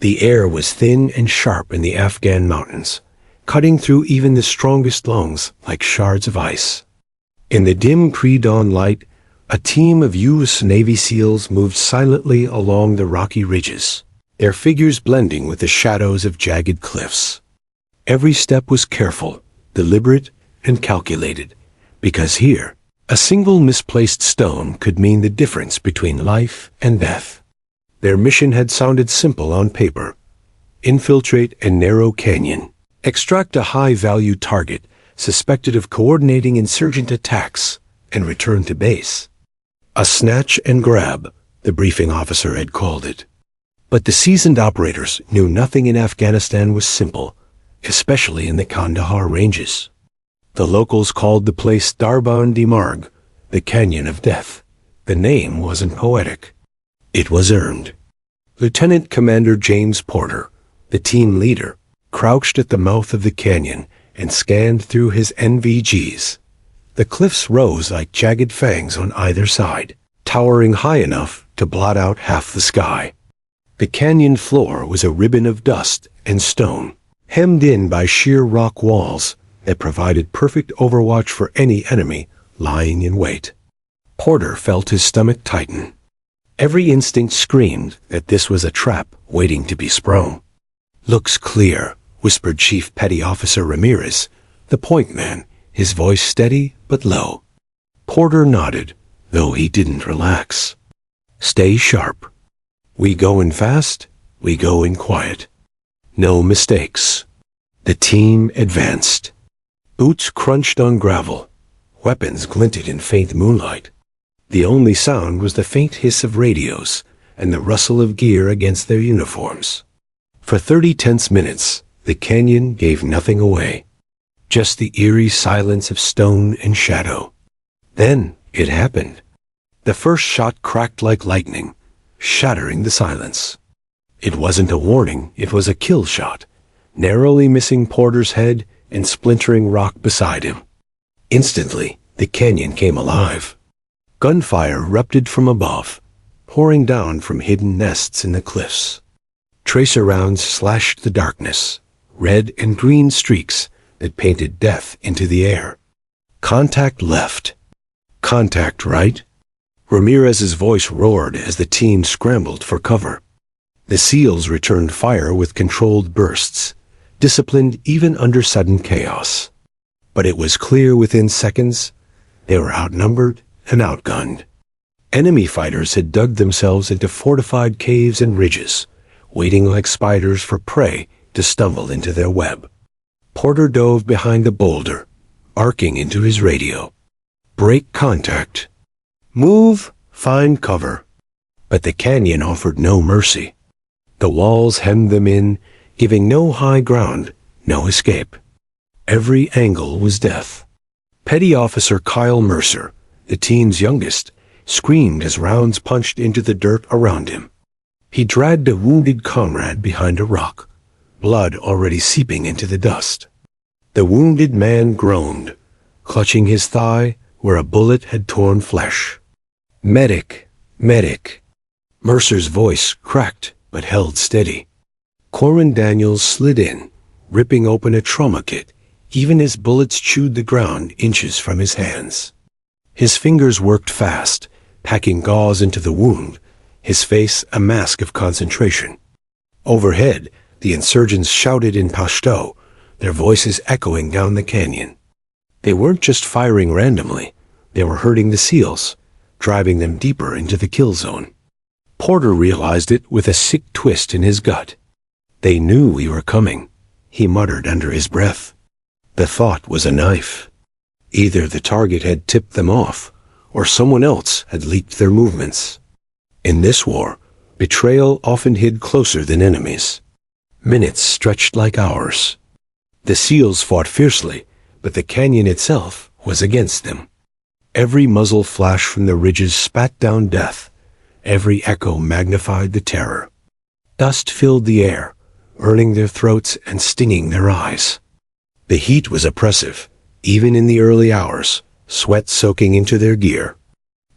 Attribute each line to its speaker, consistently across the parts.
Speaker 1: The air was thin and sharp in the Afghan mountains, cutting through even the strongest lungs like shards of ice. In the dim pre-dawn light, a team of U.S. Navy SEALs moved silently along the rocky ridges, their figures blending with the shadows of jagged cliffs. Every step was careful, deliberate, and calculated, because here, a single misplaced stone could mean the difference between life and death. Their mission had sounded simple on paper: infiltrate a narrow canyon, extract a high-value target suspected of coordinating insurgent attacks, and return to base. A snatch and grab, the briefing officer had called it. But the seasoned operators knew nothing in Afghanistan was simple, especially in the Kandahar ranges. The locals called the place Darban-di-Marg, the Canyon of Death. The name wasn't poetic. It was earned. Lieutenant Commander James Porter, the team leader, crouched at the mouth of the canyon and scanned through his NVGs. The cliffs rose like jagged fangs on either side, towering high enough to blot out half the sky. The canyon floor was a ribbon of dust and stone, hemmed in by sheer rock walls that provided perfect overwatch for any enemy lying in wait. Porter felt his stomach tighten. Every instinct screamed that this was a trap waiting to be sprung. "Looks clear," whispered Chief Petty Officer Ramirez, the point man, his voice steady but low. Porter nodded, though he didn't relax. "Stay sharp. We go in fast, we go in quiet. No mistakes." The team advanced. Boots crunched on gravel. Weapons glinted in faint moonlight. The only sound was the faint hiss of radios and the rustle of gear against their uniforms. For 30 tense minutes, the canyon gave nothing away. Just the eerie silence of stone and shadow. Then it happened. The first shot cracked like lightning, shattering the silence. It wasn't a warning, it was a kill shot, narrowly missing Porter's head and splintering rock beside him. Instantly, the canyon came alive. Gunfire erupted from above, pouring down from hidden nests in the cliffs. Tracer rounds slashed the darkness, red and green streaks that painted death into the air. Contact left. Contact right. Ramirez's voice roared as the team scrambled for cover. The SEALs returned fire with controlled bursts, disciplined even under sudden chaos. But it was clear within seconds they were outnumbered and outgunned. Enemy fighters had dug themselves into fortified caves and ridges, waiting like spiders for prey to stumble into their web. Porter dove behind a boulder, arcing into his radio. "Break contact. Move, find cover." But the canyon offered no mercy. The walls hemmed them in, giving no high ground, no escape. Every angle was death. Petty Officer Kyle Mercer, the team's youngest, screamed as rounds punched into the dirt around him. He dragged a wounded comrade behind a rock, blood already seeping into the dust. The wounded man groaned, clutching his thigh where a bullet had torn flesh. "Medic! Medic!" Mercer's voice cracked but held steady. Corwin Daniels slid in, ripping open a trauma kit, even as bullets chewed the ground inches from his hands. His fingers worked fast, packing gauze into the wound, his face a mask of concentration. Overhead, the insurgents shouted in Pashto, their voices echoing down the canyon. They weren't just firing randomly, they were hurting the SEALs, driving them deeper into the kill zone. Porter realized it with a sick twist in his gut. "They knew we were coming," he muttered under his breath. The thought was a knife. Either the target had tipped them off, or someone else had leaked their movements. In this war, betrayal often hid closer than enemies. Minutes stretched like hours. The SEALs fought fiercely, but the canyon itself was against them. Every muzzle flash from the ridges spat down death. Every echo magnified the terror. Dust filled the air, burning their throats and stinging their eyes. The heat was oppressive, even in the early hours, sweat soaking into their gear.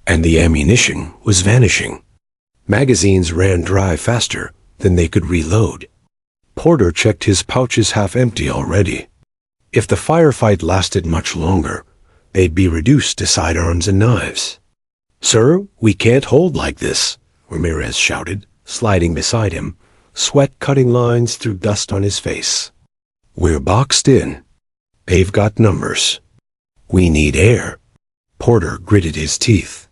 Speaker 1: And the ammunition was vanishing. Magazines ran dry faster, than they could reload. Porter checked his pouches half empty already. If the firefight lasted much longer, they'd be reduced to sidearms and knives. "Sir, we can't hold like this," Ramirez shouted, sliding beside him, sweat cutting lines through dust on his face. "We're boxed in. They've got numbers. We need air." Porter gritted his teeth.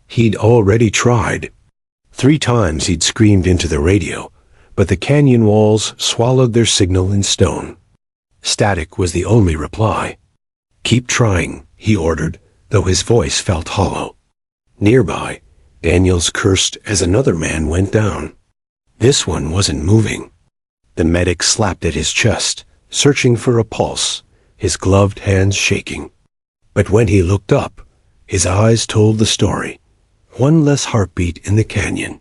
Speaker 1: He'd already tried. 3 times he'd screamed into the radio, but the canyon walls swallowed their signal in stone. Static was the only reply. "Keep trying," he ordered, though his voice felt hollow. Nearby, Daniels cursed as another man went down. This one wasn't moving. The medic slapped at his chest, searching for a pulse, his gloved hands shaking. But when he looked up, his eyes told the story. One less heartbeat in the canyon.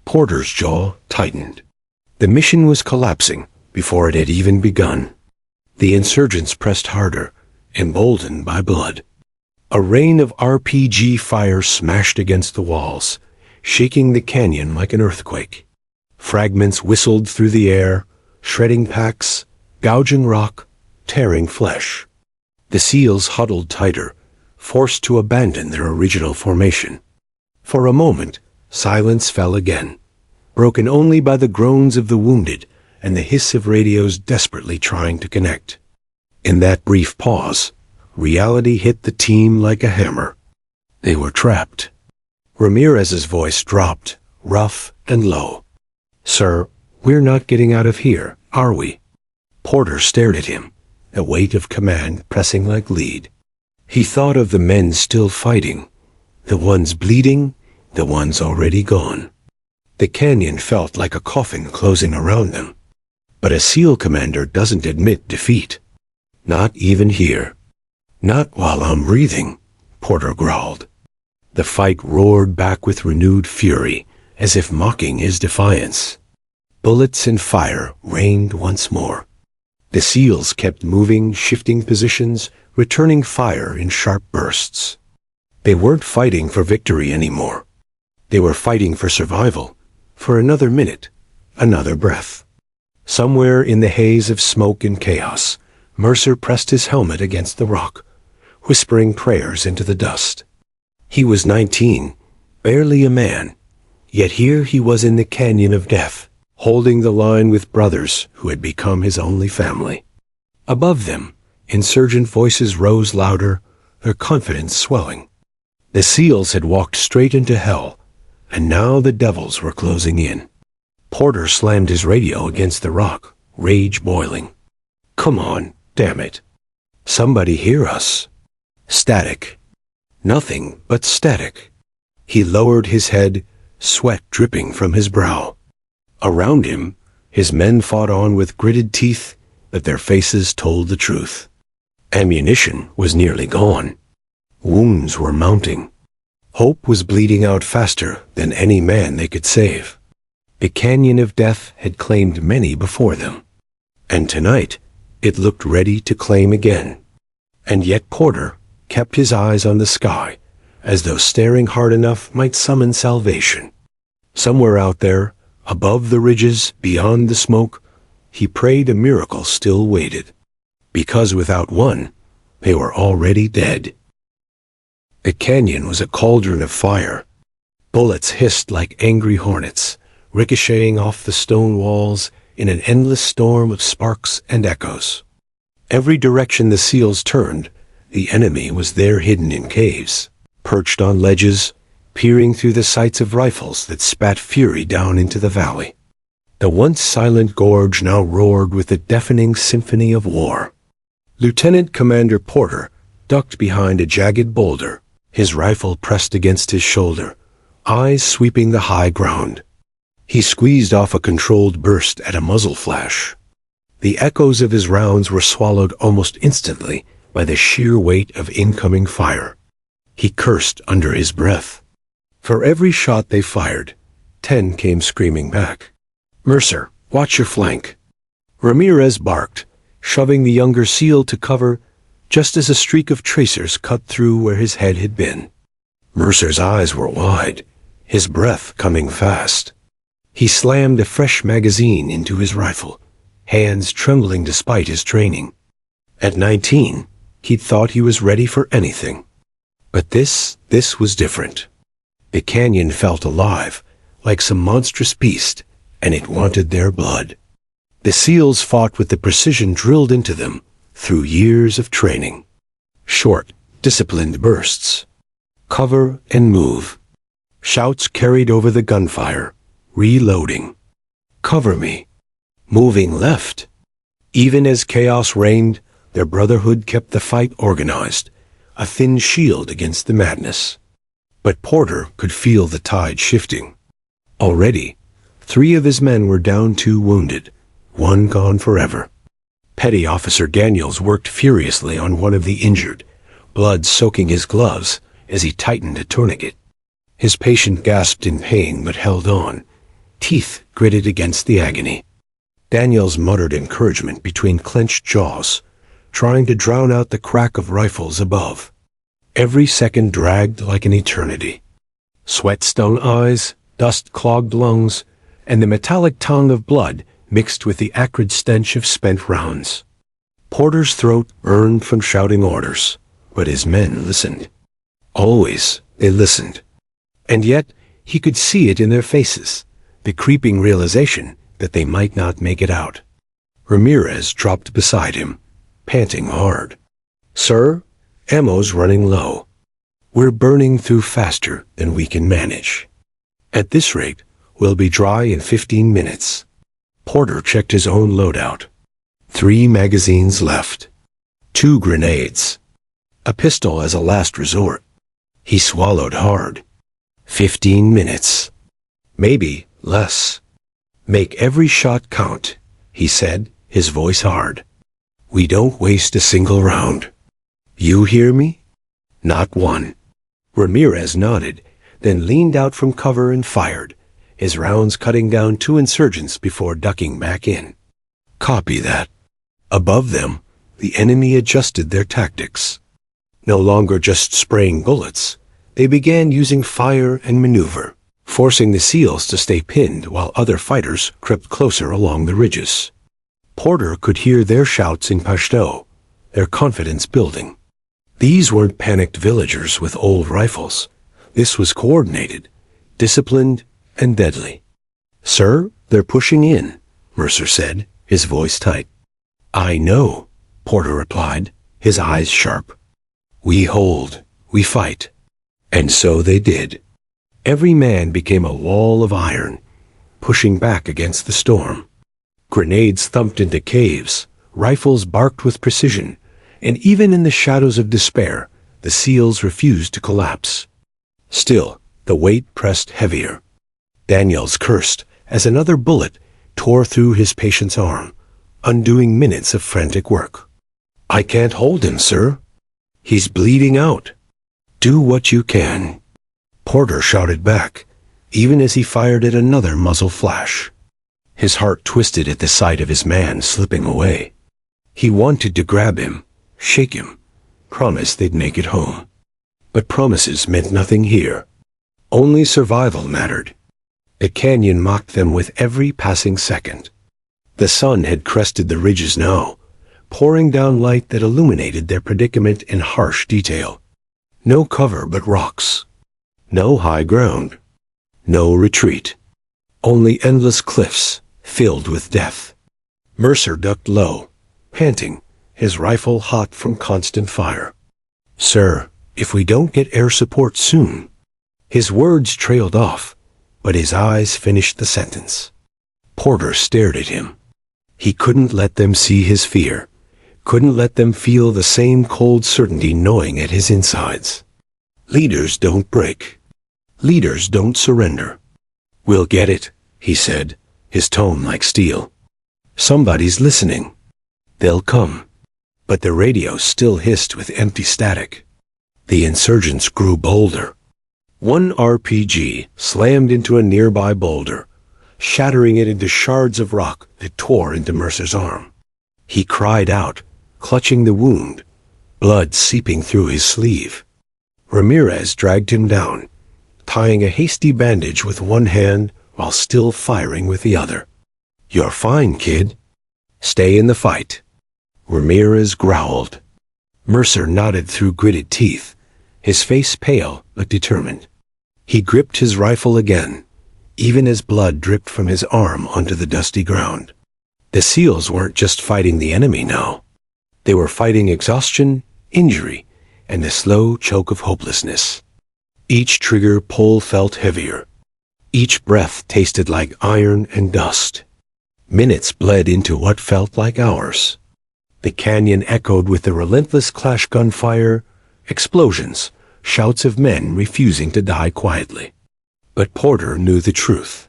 Speaker 1: Porter's jaw tightened. The mission was collapsing before it had even begun. The insurgents pressed harder, emboldened by blood. A rain of RPG fire smashed against the walls, shaking the canyon like an earthquake. Fragments whistled through the air, shredding packs, gouging rock, tearing flesh. The SEALs huddled tighter, forced to abandon their original formation. For a moment, silence fell again, broken only by the groans of the wounded and the hiss of radios desperately trying to connect. In that brief pause, reality hit the team like a hammer. They were trapped. Ramirez's voice dropped, rough and low. "Sir, we're not getting out of here, are we?" Porter stared at him, a weight of command pressing like lead. He thought of the men still fighting, the ones bleeding, the ones already gone. The canyon felt like a coffin closing around them. But a SEAL commander doesn't admit defeat. Not even here. "Not while I'm breathing," Porter growled. The fight roared back with renewed fury, as if mocking his defiance. Bullets and fire rained once more. The SEALs kept moving, shifting positions, returning fire in sharp bursts. They weren't fighting for victory anymore. They were fighting for survival, for another minute, another breath. Somewhere in the haze of smoke and chaos, Mercer pressed his helmet against the rock, whispering prayers into the dust. He was 19, barely a man, yet here he was in the canyon of death, holding the line with brothers who had become his only family. Above them, insurgent voices rose louder, their confidence swelling. The SEALs had walked straight into hell, and now the devils were closing in. Porter slammed his radio against the rock, rage boiling. "Come on, damn it. Somebody hear us." Static. Nothing but static. He lowered his head, sweat dripping from his brow. Around him, his men fought on with gritted teeth, but their faces told the truth. Ammunition was nearly gone. Wounds were mounting. Hope was bleeding out faster than any man they could save. The canyon of death had claimed many before them, and tonight it looked ready to claim again. And yet Porter kept his eyes on the sky, as though staring hard enough might summon salvation. Somewhere out there, above the ridges, beyond the smoke, he prayed a miracle still waited. Because without one, they were already dead. The canyon was a cauldron of fire. Bullets hissed like angry hornets, ricocheting off the stone walls in an endless storm of sparks and echoes. Every direction the SEALs turned, the enemy was there hidden in caves, perched on ledges, peering through the sights of rifles that spat fury down into the valley. The once silent gorge now roared with a deafening symphony of war. Lieutenant Commander Porter ducked behind a jagged boulder, his rifle pressed against his shoulder, eyes sweeping the high ground. He squeezed off a controlled burst at a muzzle flash. The echoes of his rounds were swallowed almost instantly by the sheer weight of incoming fire. He cursed under his breath. For every shot they fired, 10 came screaming back. "Mercer, watch your flank." Ramirez barked, shoving the younger SEAL to cover just as a streak of tracers cut through where his head had been. Mercer's eyes were wide, his breath coming fast. He slammed a fresh magazine into his rifle, hands trembling despite his training. At 19, he'd thought he was ready for anything. But this was different. The canyon felt alive, like some monstrous beast, and it wanted their blood. The SEALs fought with the precision drilled into them through years of training. Short, disciplined bursts. Cover and move. Shouts carried over the gunfire. Reloading. Cover me. Moving left. Even as chaos reigned, their brotherhood kept the fight organized, a thin shield against the madness. But Porter could feel the tide shifting. Already, 3 of his men were down, 2 wounded, 1 gone forever. Petty Officer Daniels worked furiously on one of the injured, blood soaking his gloves as he tightened a tourniquet. His patient gasped in pain but held on, teeth gritted against the agony. Daniels muttered encouragement between clenched jaws, trying to drown out the crack of rifles above. Every second dragged like an eternity. Sweat-stung eyes, dust-clogged lungs, and the metallic tongue of blood mixed with the acrid stench of spent rounds. Porter's throat burned from shouting orders, but his men listened. Always they listened. And yet he could see it in their faces, the creeping realization that they might not make it out. Ramirez dropped beside him, panting hard. "Sir, ammo's running low. We're burning through faster than we can manage. At this rate, we'll be dry in 15 minutes. Porter checked his own loadout. 3 magazines left. 2 grenades. A pistol as a last resort. He swallowed hard. 15 minutes. Maybe less. Make every shot count, he said, his voice hard. We don't waste a single round. You hear me? Not one. Ramirez nodded, then leaned out from cover and fired, his rounds cutting down 2 insurgents before ducking back in. Copy that. Above them, the enemy adjusted their tactics. No longer just spraying bullets, they began using fire and maneuver, forcing the SEALs to stay pinned while other fighters crept closer along the ridges. Porter could hear their shouts in Pashto, their confidence building. These weren't panicked villagers with old rifles. This was coordinated, disciplined, and deadly. Sir, they're pushing in, Mercer said, his voice tight. I know, Porter replied, his eyes sharp. We hold, we fight. And so they did. Every man became a wall of iron, pushing back against the storm. Grenades thumped into caves, rifles barked with precision, and even in the shadows of despair, the SEALs refused to collapse. Still, the weight pressed heavier. Daniels cursed as another bullet tore through his patient's arm, undoing minutes of frantic work. I can't hold him, sir. He's bleeding out. Do what you can. Porter shouted back, even as he fired at another muzzle flash. His heart twisted at the sight of his man slipping away. He wanted to grab him, shake him, promise they'd make it home. But promises meant nothing here. Only survival mattered. The canyon mocked them with every passing second. The sun had crested the ridges now, pouring down light that illuminated their predicament in harsh detail. No cover but rocks. No high ground. No retreat. Only endless cliffs filled with death. Mercer ducked low, panting, his rifle hot from constant fire. Sir, if we don't get air support soon. His words trailed off, but his eyes finished the sentence. Porter stared at him. He couldn't let them see his fear, couldn't let them feel the same cold certainty gnawing at his insides. Leaders don't break. Leaders don't surrender. We'll get it, he said, his tone like steel. Somebody's listening. They'll come. But the radio still hissed with empty static. The insurgents grew bolder. One RPG slammed into a nearby boulder, shattering it into shards of rock that tore into Mercer's arm. He cried out, clutching the wound, blood seeping through his sleeve. Ramirez dragged him down, tying a hasty bandage with one hand while still firing with the other. "You're fine, kid. Stay in the fight." Ramirez growled. Mercer nodded through gritted teeth, his face pale but determined. He gripped his rifle again, even as blood dripped from his arm onto the dusty ground. The SEALs weren't just fighting the enemy now. They were fighting exhaustion, injury, and the slow choke of hopelessness. Each trigger pull felt heavier. Each breath tasted like iron and dust. Minutes bled into what felt like hours. The canyon echoed with the relentless clash gunfire, explosions, shouts of men refusing to die quietly. But Porter knew the truth.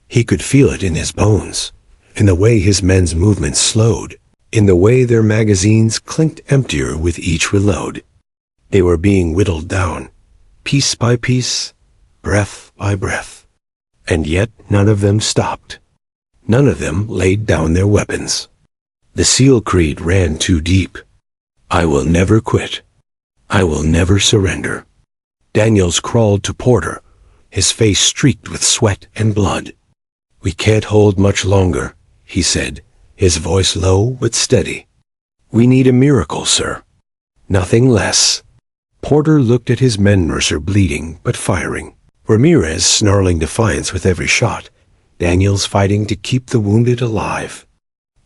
Speaker 1: He could feel it in his bones, in the way his men's movements slowed, in the way their magazines clinked emptier with each reload. They were being whittled down, piece by piece, breath by breath. And yet none of them stopped. None of them laid down their weapons. The SEAL creed ran too deep. "I will never quit. I will never surrender." Daniels crawled to Porter, his face streaked with sweat and blood. "We can't hold much longer," he said, his voice low but steady. "We need a miracle, sir. Nothing less." Porter looked at his men, Mercer bleeding but firing, Ramirez snarling defiance with every shot, Daniels fighting to keep the wounded alive.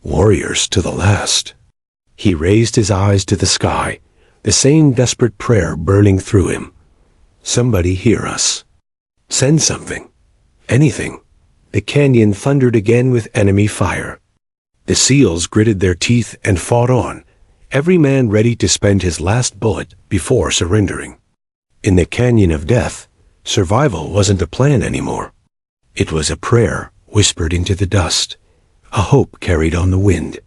Speaker 1: Warriors to the last. He raised his eyes to the sky, the same desperate prayer burning through him. "Somebody hear us. Send something. Anything." The canyon thundered again with enemy fire. The SEALs gritted their teeth and fought on, every man ready to spend his last bullet before surrendering. In the canyon of death, survival wasn't a plan anymore. It was a prayer whispered into the dust, a hope carried on the wind.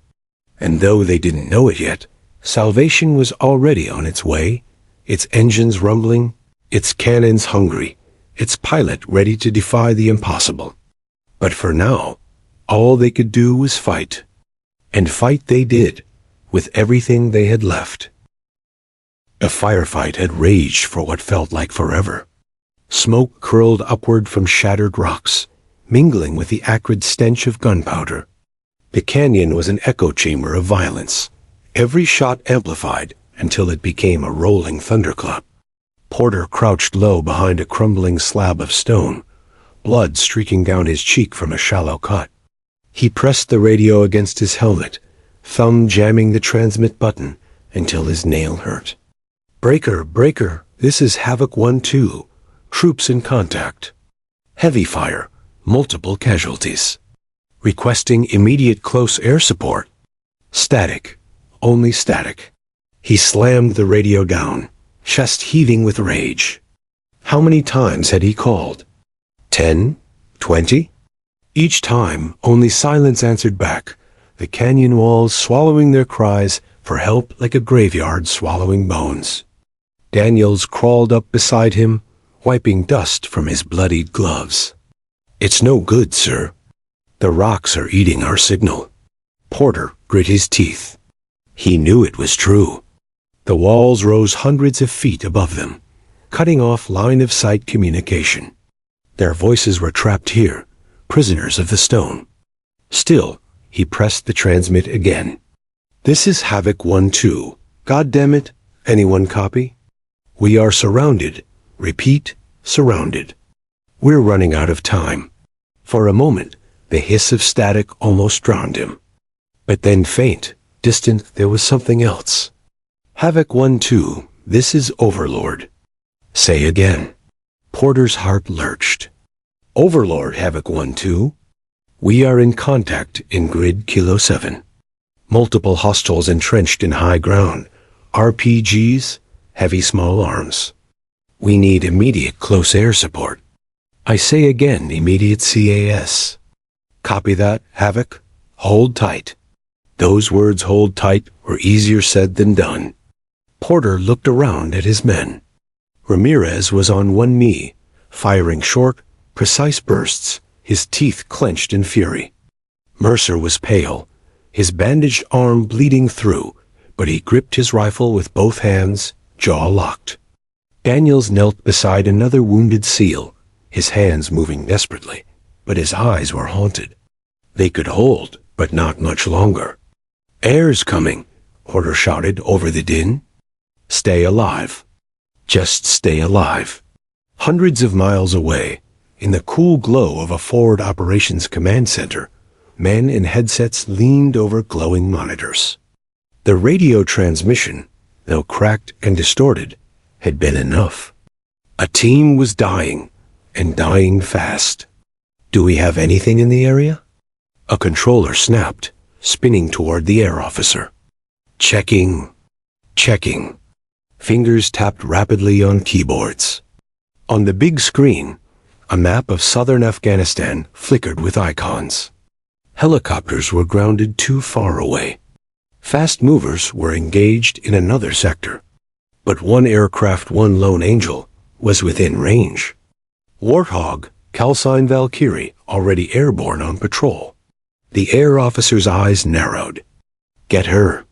Speaker 1: And though they didn't know it yet, salvation was already on its way, its engines rumbling, its cannons hungry, its pilot ready to defy the impossible. But for now, all they could do was fight. And fight they did, with everything they had left. A firefight had raged for what felt like forever. Smoke curled upward from shattered rocks, mingling with the acrid stench of gunpowder. The canyon was an echo chamber of violence, every shot amplified until it became a rolling thunderclap. Porter crouched low behind a crumbling slab of stone, blood streaking down his cheek from a shallow cut. He pressed the radio against his helmet, thumb jamming the transmit button until his nail hurt. "Breaker, breaker, this is Havoc 1-2. Troops in contact. Heavy fire, multiple casualties. Requesting immediate close air support. Static, only static." He slammed the radio down, chest heaving with rage. How many times had he called? 10? 20? Each time, only silence answered back, the canyon walls swallowing their cries for help like a graveyard swallowing bones. Daniels crawled up beside him, wiping dust from his bloodied gloves. "It's no good, sir. The rocks are eating our signal." Porter grit his teeth. He knew it was true. The walls rose hundreds of feet above them, cutting off line-of-sight communication. Their voices were trapped here, prisoners of the stone. Still, he pressed the transmit again. "This is Havoc 1-2. God damn it, anyone copy? We are surrounded. Repeat, surrounded. We're running out of time." For a moment, the hiss of static almost drowned him. But then faint, distant, there was something else. "Havoc 1-2, this is Overlord." "Say again." Porter's heart lurched. "Overlord, Havoc 1-2. We are in contact in grid Kilo 7. Multiple hostiles entrenched in high ground, RPGs, heavy small arms. We need immediate close air support. I say again, immediate CAS. Copy that, Havoc? Hold tight." Those words, "hold tight," were easier said than done. Porter looked around at his men. Ramirez was on one knee, firing short, precise bursts, his teeth clenched in fury. Mercer was pale, his bandaged arm bleeding through, but he gripped his rifle with both hands, jaw locked. Daniels knelt beside another wounded SEAL, his hands moving desperately, but his eyes were haunted. They could hold, but not much longer. "Air's coming," Porter shouted over the din. "Stay alive. Just stay alive." Hundreds of miles away, in the cool glow of a forward operations command center, men in headsets leaned over glowing monitors. The radio transmission, though cracked and distorted, had been enough. A team was dying, and dying fast. "Do we have anything in the area?" A controller snapped, spinning toward the air officer. "Checking. Checking." Fingers tapped rapidly on keyboards. On the big screen, a map of southern Afghanistan flickered with icons. Helicopters were grounded too far away. Fast movers were engaged in another sector. But one aircraft, one lone angel, was within range. Warthog, calcined Valkyrie, already airborne on patrol. The air officer's eyes narrowed. "Get her."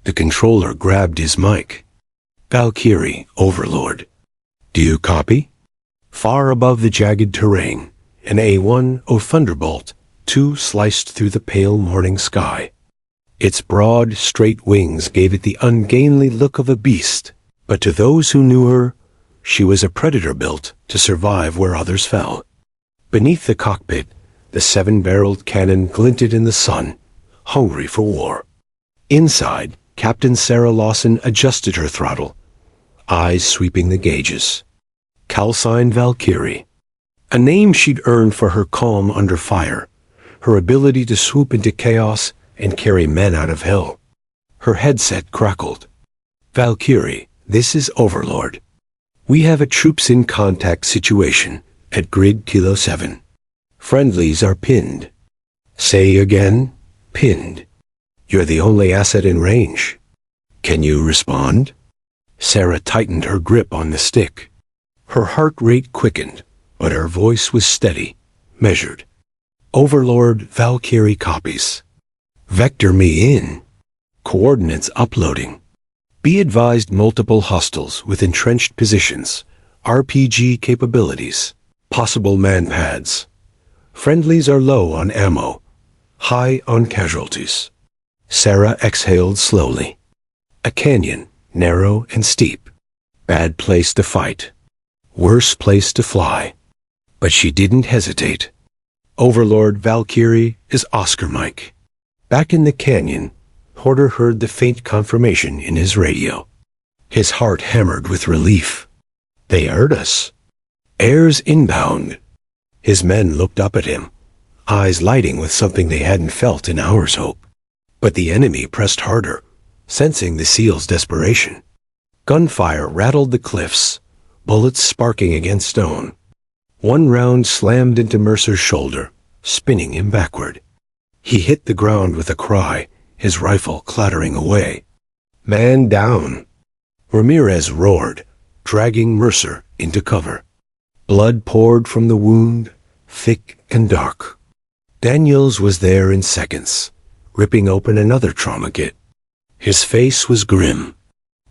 Speaker 1: The controller grabbed his mic. "Valkyrie, Overlord. Do you copy?" Far above the jagged terrain, an A-10 Thunderbolt 2 sliced through the pale morning sky. Its broad, straight wings gave it the ungainly look of a beast, but to those who knew her, she was a predator built to survive where others fell. Beneath the cockpit, the 7-barreled cannon glinted in the sun, hungry for war. Inside, Captain Sarah Lawson adjusted her throttle, eyes sweeping the gauges. Calcined Valkyrie, a name she'd earned for her calm under fire, her ability to swoop into chaos and carry men out of hell. Her headset crackled. "Valkyrie, this is Overlord. We have a troops in contact situation at grid Kilo 7. Friendlies are pinned." "Say again, pinned. You're the only asset in range. Can you respond?" Sarah tightened her grip on the stick. Her heart rate quickened, but her voice was steady, measured. "Overlord, Valkyrie copies. Vector me in. Coordinates uploading. Be advised, multiple hostiles with entrenched positions, RPG capabilities, possible manpads. Friendlies are low on ammo, high on casualties." Sarah exhaled slowly. A canyon, narrow and steep. Bad place to fight. Worse place to fly. But she didn't hesitate. "Overlord, Valkyrie is Oscar Mike." Back in the canyon, Porter heard the faint confirmation in his radio. His heart hammered with relief. They heard us. "Air's inbound." His men looked up at him, eyes lighting with something they hadn't felt in hours' hope. But the enemy pressed harder, sensing the SEAL's desperation. Gunfire rattled the cliffs, bullets sparking against stone. One round slammed into Mercer's shoulder, spinning him backward. He hit the ground with a cry, his rifle clattering away. "Man down!" Ramirez roared, dragging Mercer into cover. Blood poured from the wound, thick and dark. Daniels was there in seconds, ripping open another trauma kit. His face was grim.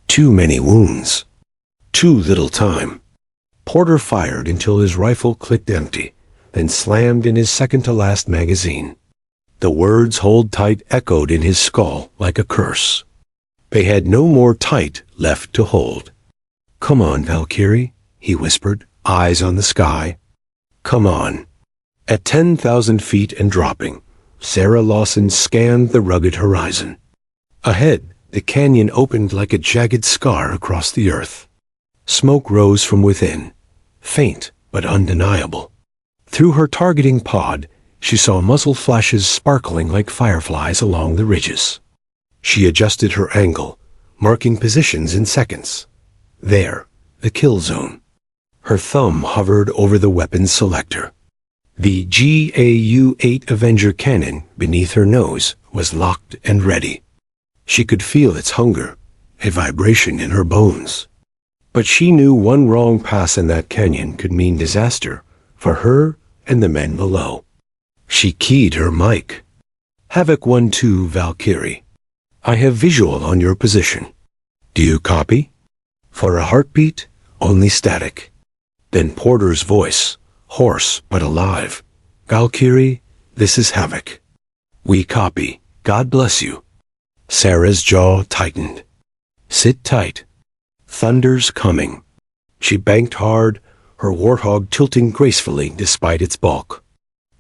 Speaker 1: Too many wounds. Too little time. Porter fired until his rifle clicked empty, then slammed in his second-to-last magazine. The words "hold tight" echoed in his skull like a curse. They had no more tight left to hold. "Come on, Valkyrie," he whispered, eyes on the sky. "Come on." At 10,000 feet and dropping, Sarah Lawson scanned the rugged horizon. Ahead, the canyon opened like a jagged scar across the earth. Smoke rose from within, faint but undeniable. Through her targeting pod, she saw muzzle flashes sparkling like fireflies along the ridges. She adjusted her angle, marking positions in seconds. There, the kill zone. Her thumb hovered over the weapons selector. The GAU-8 Avenger cannon beneath her nose was locked and ready. She could feel its hunger, a vibration in her bones. But she knew one wrong pass in that canyon could mean disaster for her and the men below. She keyed her mic. "Havoc 1-2, Valkyrie. I have visual on your position. Do you copy?" For a heartbeat, only static. Then Porter's voice, hoarse but alive. "Valkyrie, this is Havoc. We copy. God bless you." Sarah's jaw tightened. "Sit tight. Thunder's coming." She banked hard, her warthog tilting gracefully despite its bulk.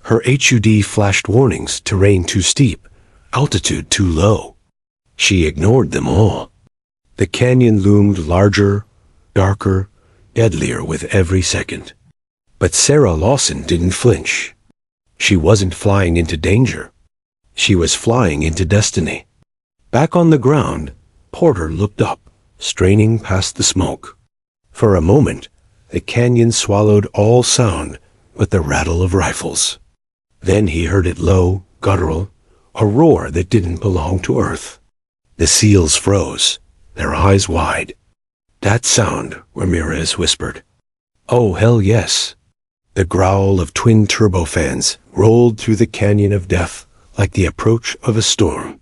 Speaker 1: Her HUD flashed warnings: terrain too steep, altitude too low. She ignored them all. The canyon loomed larger, darker, deadlier with every second. But Sarah Lawson didn't flinch. She wasn't flying into danger. She was flying into destiny. Back on the ground, Porter looked up, straining past the smoke. For a moment, the canyon swallowed all sound but the rattle of rifles. Then he heard it low, guttural, a roar that didn't belong to Earth. The SEALs froze, their eyes wide. "That sound," Ramirez whispered. "Oh, hell yes." The growl of twin turbofans rolled through the canyon of death like the approach of a storm.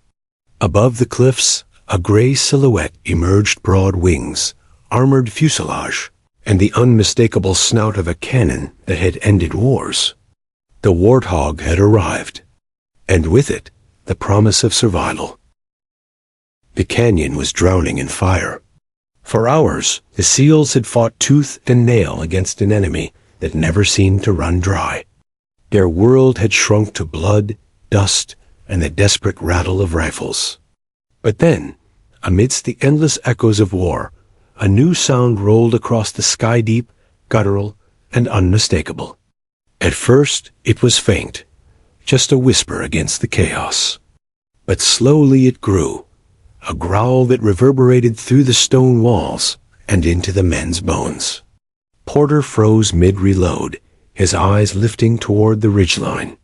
Speaker 1: Above the cliffs, a gray silhouette emerged, broad wings, armored fuselage, and the unmistakable snout of a cannon that had ended wars. The Warthog had arrived, and with it, the promise of survival. The canyon was drowning in fire. For hours, the SEALs had fought tooth and nail against an enemy that never seemed to run dry. Their world had shrunk to blood, dust, and the desperate rattle of rifles. But then, amidst the endless echoes of war, a new sound rolled across the sky, deep, guttural, and unmistakable. At first, it was faint, just a whisper against the chaos. But slowly it grew, a growl that reverberated through the stone walls and into the men's bones. Porter froze mid-reload, his eyes lifting toward the ridgeline.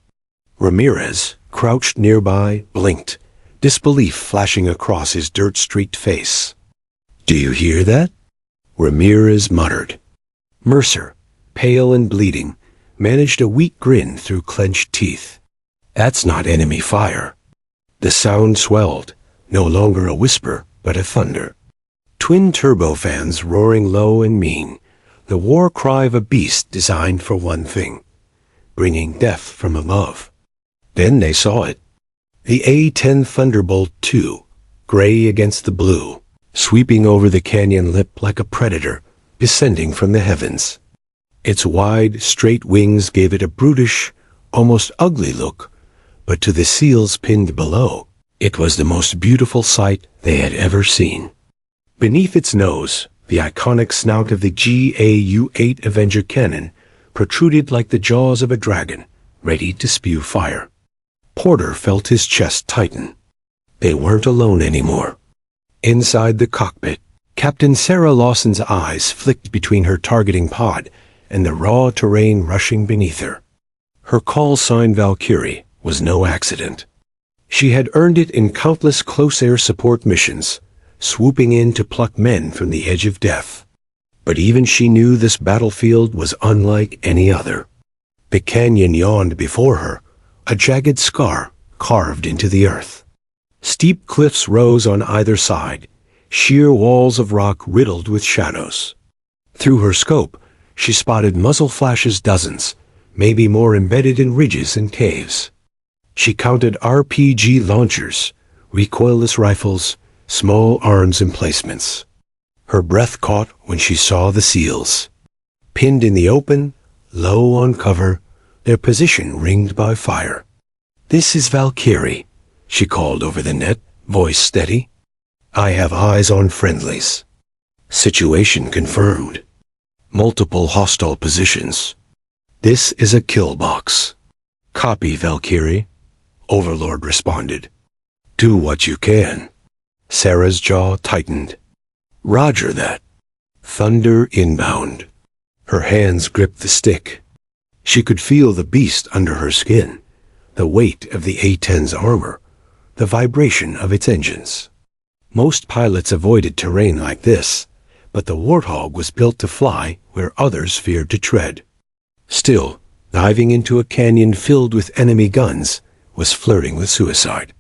Speaker 1: Ramirez, crouched nearby, blinked, disbelief flashing across his dirt-streaked face. "Do you hear that?" Ramirez muttered. Mercer, pale and bleeding, managed a weak grin through clenched teeth. "That's not enemy fire." The sound swelled, no longer a whisper, but a thunder. Twin turbofans roaring low and mean, the war cry of a beast designed for one thing: bringing death from above. Then they saw it. The A-10 Thunderbolt II, gray against the blue, sweeping over the canyon lip like a predator, descending from the heavens. Its wide, straight wings gave it a brutish, almost ugly look, but to the SEALs pinned below, it was the most beautiful sight they had ever seen. Beneath its nose, the iconic snout of the GAU-8 Avenger cannon protruded like the jaws of a dragon, ready to spew fire. Porter felt his chest tighten. They weren't alone anymore. Inside the cockpit, Captain Sarah Lawson's eyes flicked between her targeting pod and the raw terrain rushing beneath her. Her call sign Valkyrie was no accident. She had earned it in countless close air support missions, swooping in to pluck men from the edge of death. But even she knew this battlefield was unlike any other. The canyon yawned before her, a jagged scar carved into the earth. Steep cliffs rose on either side, sheer walls of rock riddled with shadows. Through her scope, she spotted muzzle flashes dozens, maybe more, embedded in ridges and caves. She counted RPG launchers, recoilless rifles, small arms emplacements. Her breath caught when she saw the SEALs. Pinned in the open, low on cover, their position ringed by fire. "This is Valkyrie," she called over the net, voice steady. "I have eyes on friendlies." Situation confirmed. Multiple hostile positions. "This is a kill box." "Copy, Valkyrie," Overlord responded. "Do what you can." Sarah's jaw tightened. "Roger that." Thunder inbound. Her hands gripped the stick. She could feel the beast under her skin, the weight of the A-10's armor, the vibration of its engines. Most pilots avoided terrain like this, but the Warthog was built to fly where others feared to tread. Still, diving into a canyon filled with enemy guns was flirting with suicide.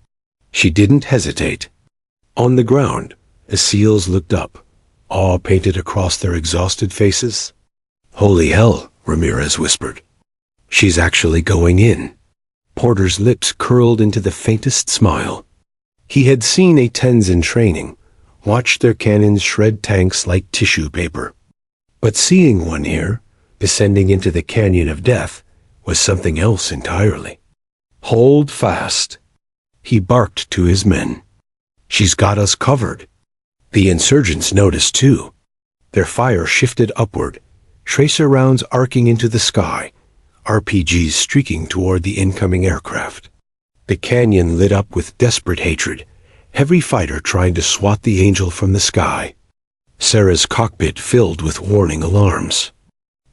Speaker 1: She didn't hesitate. On the ground, the SEALs looked up, awe painted across their exhausted faces. "Holy hell," Ramirez whispered. She's actually going in. Porter's lips curled into the faintest smile. He had seen A-10s in training, watched their cannons shred tanks like tissue paper. But seeing one here, descending into the canyon of death, was something else entirely. Hold fast. He barked to his men. She's got us covered. The insurgents noticed too. Their fire shifted upward, tracer rounds arcing into the sky, RPGs streaking toward the incoming aircraft. The canyon lit up with desperate hatred, every fighter trying to swat the angel from the sky. Sarah's cockpit filled with warning alarms.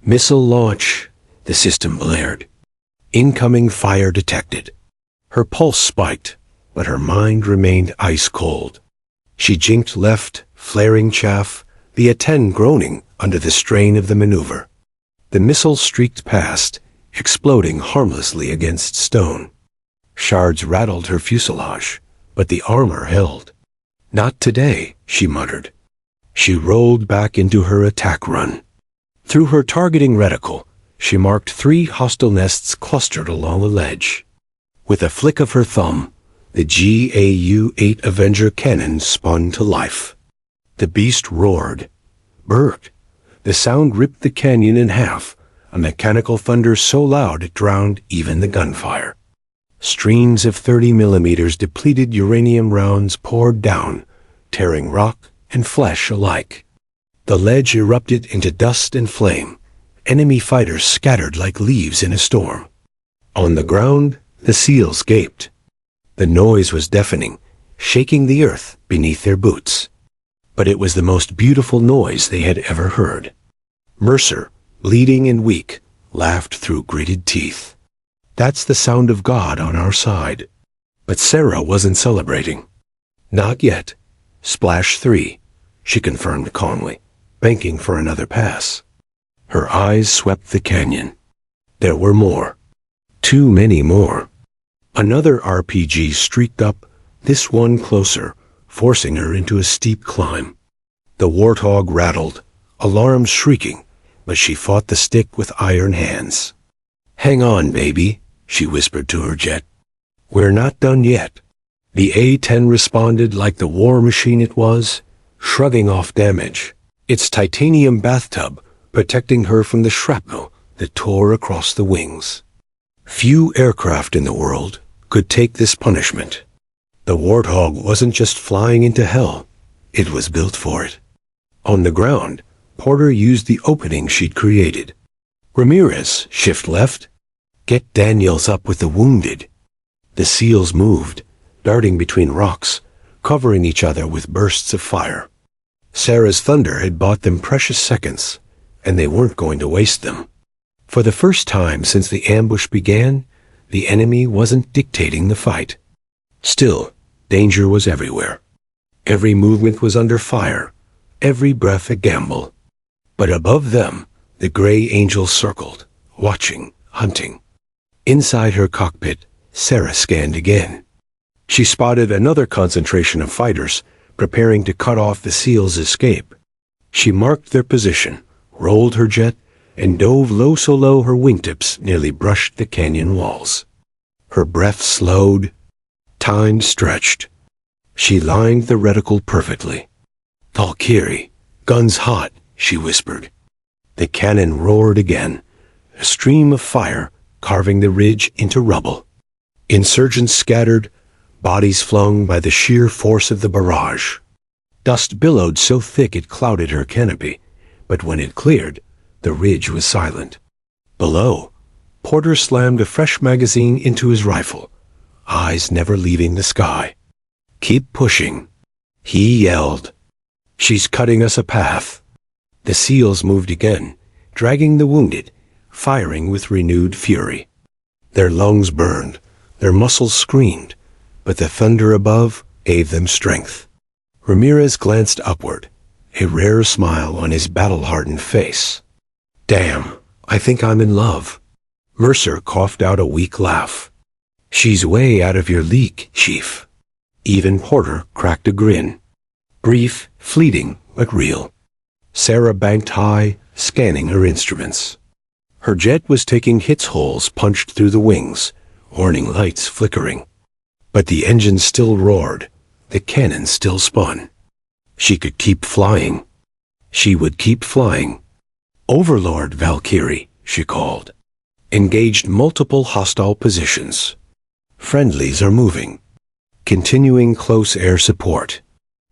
Speaker 1: Missile launch, the system blared. Incoming fire detected. Her pulse spiked, but her mind remained ice cold. She jinked left, flaring chaff, the A-10 groaning under the strain of the maneuver. The missile streaked past, exploding harmlessly against stone. Shards rattled her fuselage, but the armor held. Not today, she muttered. She rolled back into her attack run. Through her targeting reticle, she marked 3 hostile nests clustered along a ledge. With a flick of her thumb, the GAU-8 Avenger cannon spun to life. The beast roared, burst. The sound ripped the canyon in half, a mechanical thunder so loud it drowned even the gunfire. Streams of 30mm depleted uranium rounds poured down, tearing rock and flesh alike. The ledge erupted into dust and flame. Enemy fighters scattered like leaves in a storm. On the ground, the SEALs gaped. The noise was deafening, shaking the earth beneath their boots. But it was the most beautiful noise they had ever heard. Mercer, bleeding and weak, laughed through gritted teeth. That's the sound of God on our side. But Sarah wasn't celebrating. Not yet. Splash 3, she confirmed calmly, banking for another pass. Her eyes swept the canyon. There were more. Too many more. Another RPG streaked up, this one closer, forcing her into a steep climb. The warthog rattled, alarms shrieking, but she fought the stick with iron hands. Hang on, baby, she whispered to her jet. We're not done yet. The A-10 responded like the war machine it was, shrugging off damage, its titanium bathtub protecting her from the shrapnel that tore across the wings. Few aircraft in the world could take this punishment. The warthog wasn't just flying into hell, it was built for it. On the ground, Porter used the opening she'd created. Ramirez, shift left. Get Daniels up with the wounded. The SEALs moved, darting between rocks, covering each other with bursts of fire. Sarah's thunder had bought them precious seconds, and they weren't going to waste them. For the first time since the ambush began, the enemy wasn't dictating the fight. Still, danger was everywhere. Every movement was under fire, every breath a gamble. But above them, the gray angel circled, watching, hunting. Inside her cockpit, Sarah scanned again. She spotted another concentration of fighters, preparing to cut off the SEALs' escape. She marked their position, rolled her jet, and dove low so low her wingtips nearly brushed the canyon walls. Her breath slowed, time stretched. She lined the reticle perfectly. Valkyrie, guns hot, she whispered. The cannon roared again, a stream of fire carving the ridge into rubble. Insurgents scattered, bodies flung by the sheer force of the barrage. Dust billowed so thick it clouded her canopy, but when it cleared, the ridge was silent. Below, Porter slammed a fresh magazine into his rifle, eyes never leaving the sky. Keep pushing, he yelled. She's cutting us a path. The SEALs moved again, dragging the wounded, firing with renewed fury. Their lungs burned, their muscles screamed, but the thunder above gave them strength. Ramirez glanced upward, a rare smile on his battle-hardened face. Damn, I think I'm in love. Mercer coughed out a weak laugh. She's way out of your league, Chief. Even Porter cracked a grin. Brief, fleeting, but real. Sarah banked high, scanning her instruments. Her jet was taking hits, holes punched through the wings, warning lights flickering. But the engine still roared. The cannon still spun. She could keep flying. She would keep flying. "Overlord Valkyrie," she called. "Engaged multiple hostile positions. Friendlies are moving. Continuing close air support.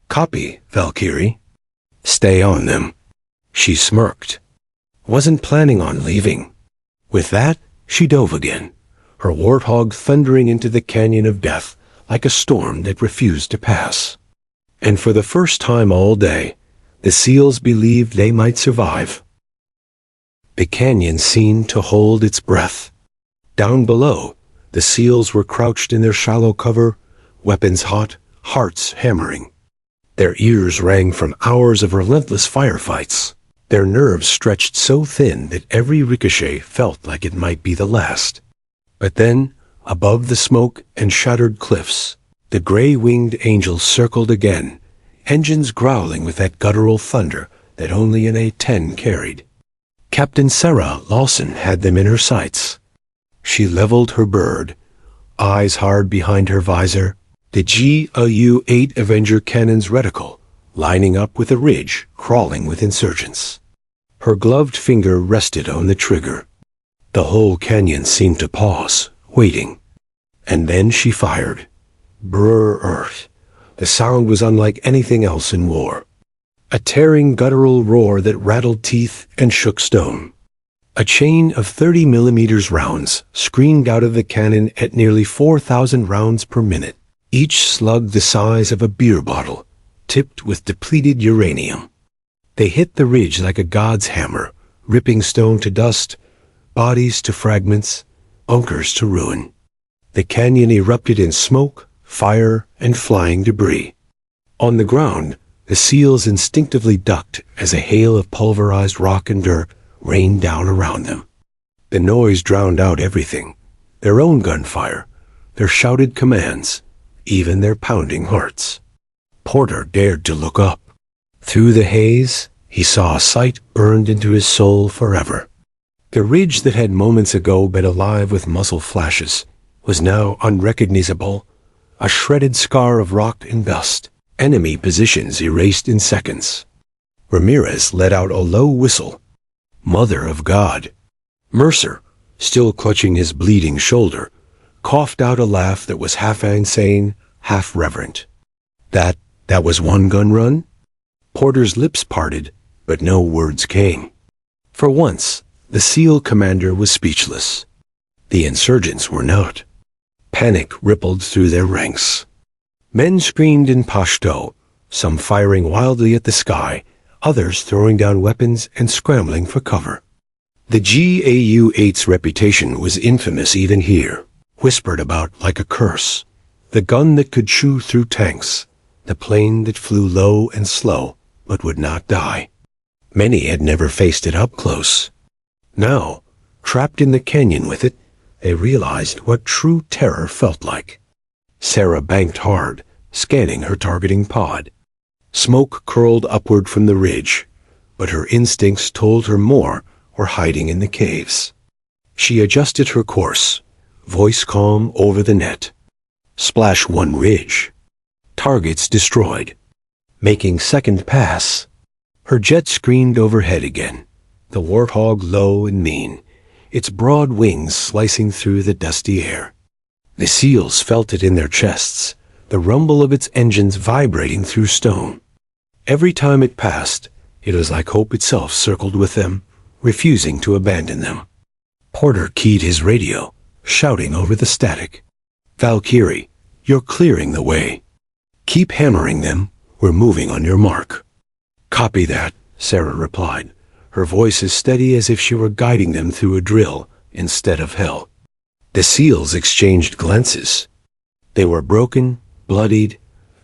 Speaker 1: Copy, Valkyrie. Stay on them." She smirked. Wasn't planning on leaving. With that, she dove again, her warthog thundering into the canyon of death like a storm that refused to pass. And for the first time all day, the SEALs believed they might survive. The canyon seemed to hold its breath. Down below, the SEALs were crouched in their shallow cover, weapons hot, hearts hammering. Their ears rang from hours of relentless firefights. Their nerves stretched so thin that every ricochet felt like it might be the last. But then, above the smoke and shattered cliffs, the gray-winged angels circled again, engines growling with that guttural thunder that only an A-10 carried. Captain Sarah Lawson had them in her sights. She leveled her bird, eyes hard behind her visor, the GAU-8 Avenger cannon's reticle lining up with a ridge crawling with insurgents. Her gloved finger rested on the trigger. The whole canyon seemed to pause, waiting. And then she fired. Brrr earth. The sound was unlike anything else in war. A tearing guttural roar that rattled teeth and shook stone. A chain of 30mm rounds screamed out of the cannon at nearly 4,000 rounds per minute, each slug the size of a beer bottle, tipped with depleted uranium. They hit the ridge like a god's hammer, ripping stone to dust, bodies to fragments, bunkers to ruin. The canyon erupted in smoke, fire, and flying debris. On the ground, the SEALs instinctively ducked as a hail of pulverized rock and dirt rained down around them. The noise drowned out everything, their own gunfire, their shouted commands, even their pounding hearts. Porter dared to look up. Through the haze, he saw a sight burned into his soul forever. The ridge that had moments ago been alive with muzzle flashes was now unrecognizable, a shredded scar of rock and dust, enemy positions erased in seconds. Ramirez let out a low whistle. Mother of God. Mercer, still clutching his bleeding shoulder, coughed out a laugh that was half insane, half reverent. That was one gun run? Porter's lips parted, but no words came. For once, the SEAL commander was speechless. The insurgents were not. Panic rippled through their ranks. Men screamed in Pashto, some firing wildly at the sky, others throwing down weapons and scrambling for cover. The GAU-8's reputation was infamous even here, whispered about like a curse. The gun that could chew through tanks, the plane that flew low and slow but would not die. Many had never faced it up close. Now, trapped in the canyon with it, they realized what true terror felt like. Sarah banked hard, scanning her targeting pod. Smoke curled upward from the ridge, but her instincts told her more were hiding in the caves. She adjusted her course, voice calm over the net. Splash one ridge. Targets destroyed. Making second pass. Her jet screamed overhead again, the warthog low and mean, its broad wings slicing through the dusty air. The SEALs felt it in their chests, the rumble of its engines vibrating through stone. Every time it passed, it was like hope itself circled with them, refusing to abandon them. Porter keyed his radio, shouting over the static. "Valkyrie, you're clearing the way. Keep hammering them. We're moving on your mark." "Copy that," Sarah replied, her voice as steady as if she were guiding them through a drill instead of hell. The SEALs exchanged glances. They were broken, bloodied,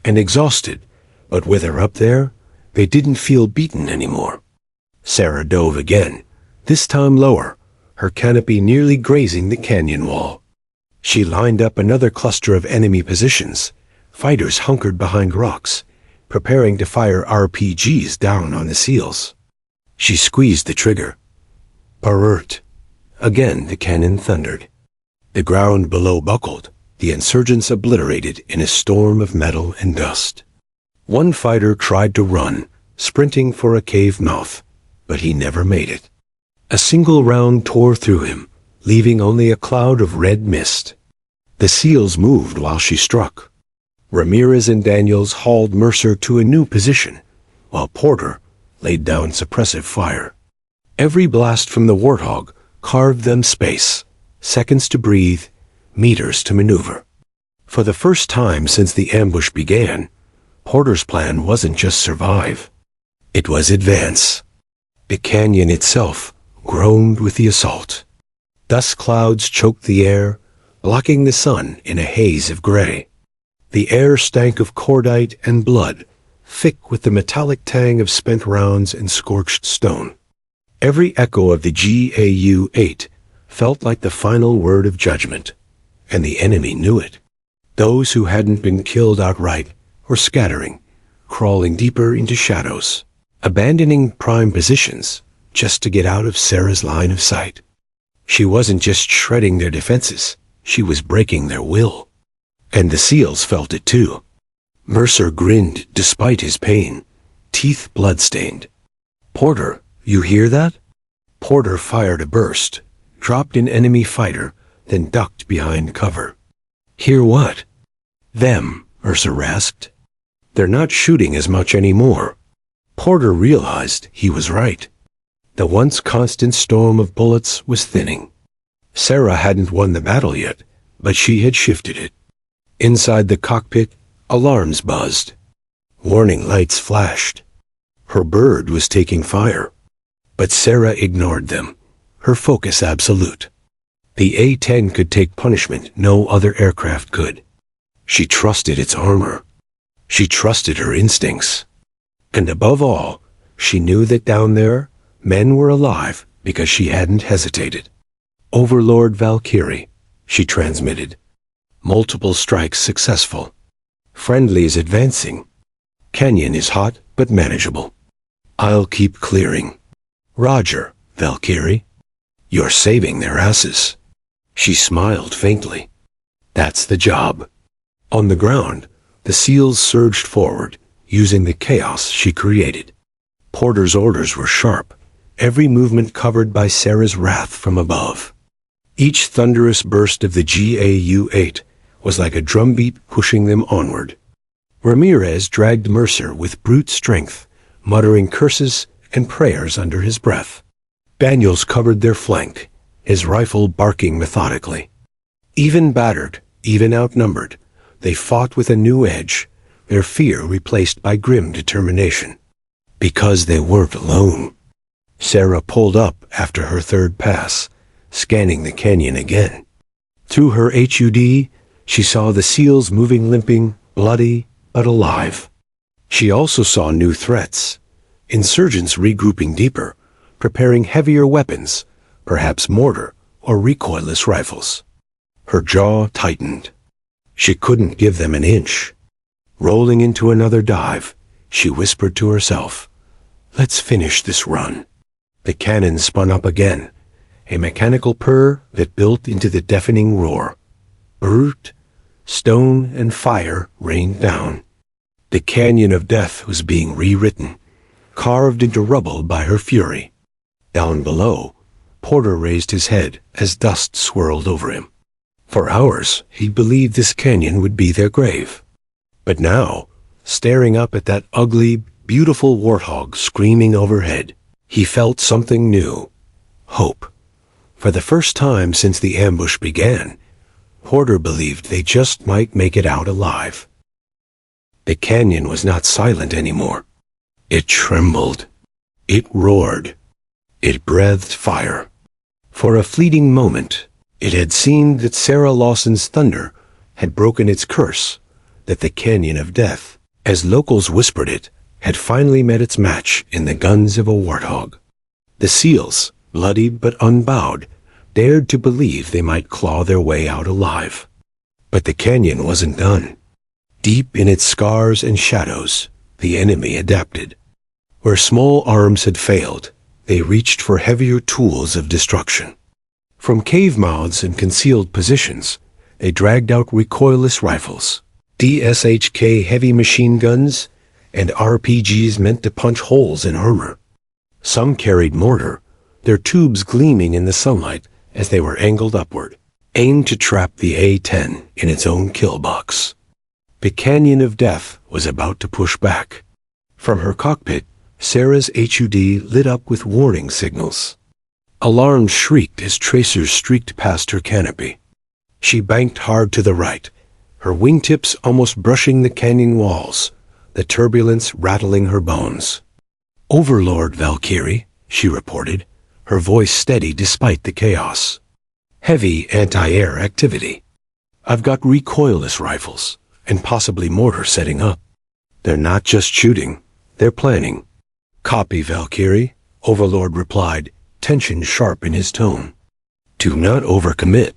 Speaker 1: and exhausted, but with her up there, they didn't feel beaten anymore. Sarah dove again, this time lower, her canopy nearly grazing the canyon wall. She lined up another cluster of enemy positions, fighters hunkered behind rocks, preparing to fire RPGs down on the SEALs. She squeezed the trigger. Parert. Again the cannon thundered. The ground below buckled, the insurgents obliterated in a storm of metal and dust. One fighter tried to run, sprinting for a cave mouth, but he never made it. A single round tore through him, leaving only a cloud of red mist. The seals moved while she struck. Ramirez and Daniels hauled Mercer to a new position, while Porter laid down suppressive fire. Every blast from the Warthog carved them space, seconds to breathe, meters to maneuver. For the first time since the ambush began, Porter's plan wasn't just survive. It was advance. The canyon itself groaned with the assault. Dust clouds choked the air, blocking the sun in a haze of gray. The air stank of cordite and blood, thick with the metallic tang of spent rounds and scorched stone. Every echo of the GAU-8 felt like the final word of judgment, and the enemy knew it. Those who hadn't been killed outright were scattering, crawling deeper into shadows, abandoning prime positions just to get out of Sarah's line of sight. She wasn't just shredding their defenses, she was breaking their will. And the SEALs felt it too. Mercer grinned despite his pain, teeth blood-stained. "Porter, you hear that?" Porter fired a burst, dropped an enemy fighter, then ducked behind cover. "Hear what?" "Them," Mercer rasped. "They're not shooting as much anymore." Porter realized he was right. The once constant storm of bullets was thinning. Sarah hadn't won the battle yet, but she had shifted it. Inside the cockpit, alarms buzzed. Warning lights flashed. Her bird was taking fire. But Sarah ignored them, her focus absolute. The A-10 could take punishment no other aircraft could. She trusted its armor. She trusted her instincts. And above all, she knew that down there, men were alive because she hadn't hesitated. "Overlord Valkyrie," she transmitted. "Multiple strikes successful. Friendlies advancing. Canyon is hot but manageable. I'll keep clearing." "Roger, Valkyrie. You're saving their asses." She smiled faintly. "That's the job." On the ground, the SEALs surged forward, using the chaos she created. Porter's orders were sharp, every movement covered by Sarah's wrath from above. Each thunderous burst of the GAU-8 was like a drumbeat pushing them onward. Ramirez dragged Mercer with brute strength, muttering curses and prayers under his breath. Daniels covered their flank, his rifle barking methodically. Even battered, even outnumbered, they fought with a new edge, their fear replaced by grim determination. Because they weren't alone. Sarah pulled up after her third pass, scanning the canyon again. Through her HUD, she saw the SEALs moving limping, bloody, but alive. She also saw new threats. Insurgents regrouping deeper, preparing heavier weapons, perhaps mortar or recoilless rifles. Her jaw tightened. She couldn't give them an inch. Rolling into another dive, she whispered to herself, "Let's finish this run." The cannon spun up again, a mechanical purr that built into the deafening roar. Brute, stone, and fire rained down. The canyon of death was being rewritten, carved into rubble by her fury. Down below, Porter raised his head as dust swirled over him. For hours, he believed this canyon would be their grave. But now, staring up at that ugly, beautiful warthog screaming overhead, he felt something new. Hope. For the first time since the ambush began, Porter believed they just might make it out alive. The canyon was not silent anymore. It trembled. It roared. It breathed fire. For a fleeting moment, it had seemed that Sarah Lawson's thunder had broken its curse, that the canyon of death, as locals whispered it, had finally met its match in the guns of a warthog. The SEALs, bloodied but unbowed, dared to believe they might claw their way out alive. But the canyon wasn't done. Deep in its scars and shadows, the enemy adapted. Where small arms had failed, they reached for heavier tools of destruction. From cave mouths and concealed positions, they dragged out recoilless rifles, DSHK heavy machine guns, and RPGs meant to punch holes in armor. Some carried mortar, their tubes gleaming in the sunlight as they were angled upward, aimed to trap the A-10 in its own kill box. The canyon of death was about to push back. From her cockpit, Sarah's HUD lit up with warning signals. Alarms shrieked as tracers streaked past her canopy. She banked hard to the right, her wingtips almost brushing the canyon walls, the turbulence rattling her bones. "Overlord Valkyrie," she reported, her voice steady despite the chaos. "Heavy anti-air activity. I've got recoilless rifles, and possibly mortar setting up. They're not just shooting, they're planning." "Copy, Valkyrie," Overlord replied, tension sharp in his tone. "Do not overcommit.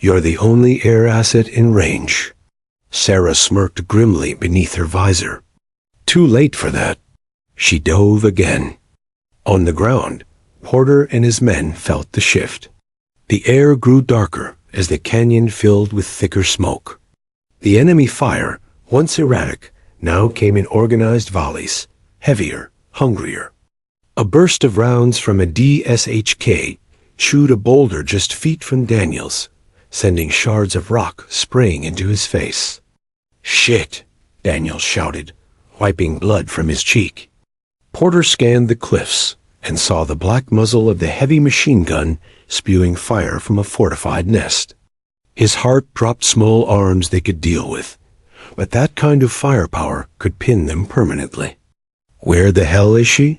Speaker 1: You're the only air asset in range." Sarah smirked grimly beneath her visor. Too late for that. She dove again. On the ground, Porter and his men felt the shift. The air grew darker as the canyon filled with thicker smoke. The enemy fire, once erratic, now came in organized volleys, heavier, hungrier. A burst of rounds from a DSHK chewed a boulder just feet from Daniels, sending shards of rock spraying into his face. "Shit!" Daniels shouted, wiping blood from his cheek. Porter scanned the cliffs and saw the black muzzle of the heavy machine gun spewing fire from a fortified nest. His heart dropped small arms they could deal with, but that kind of firepower could pin them permanently. "Where the hell is she?"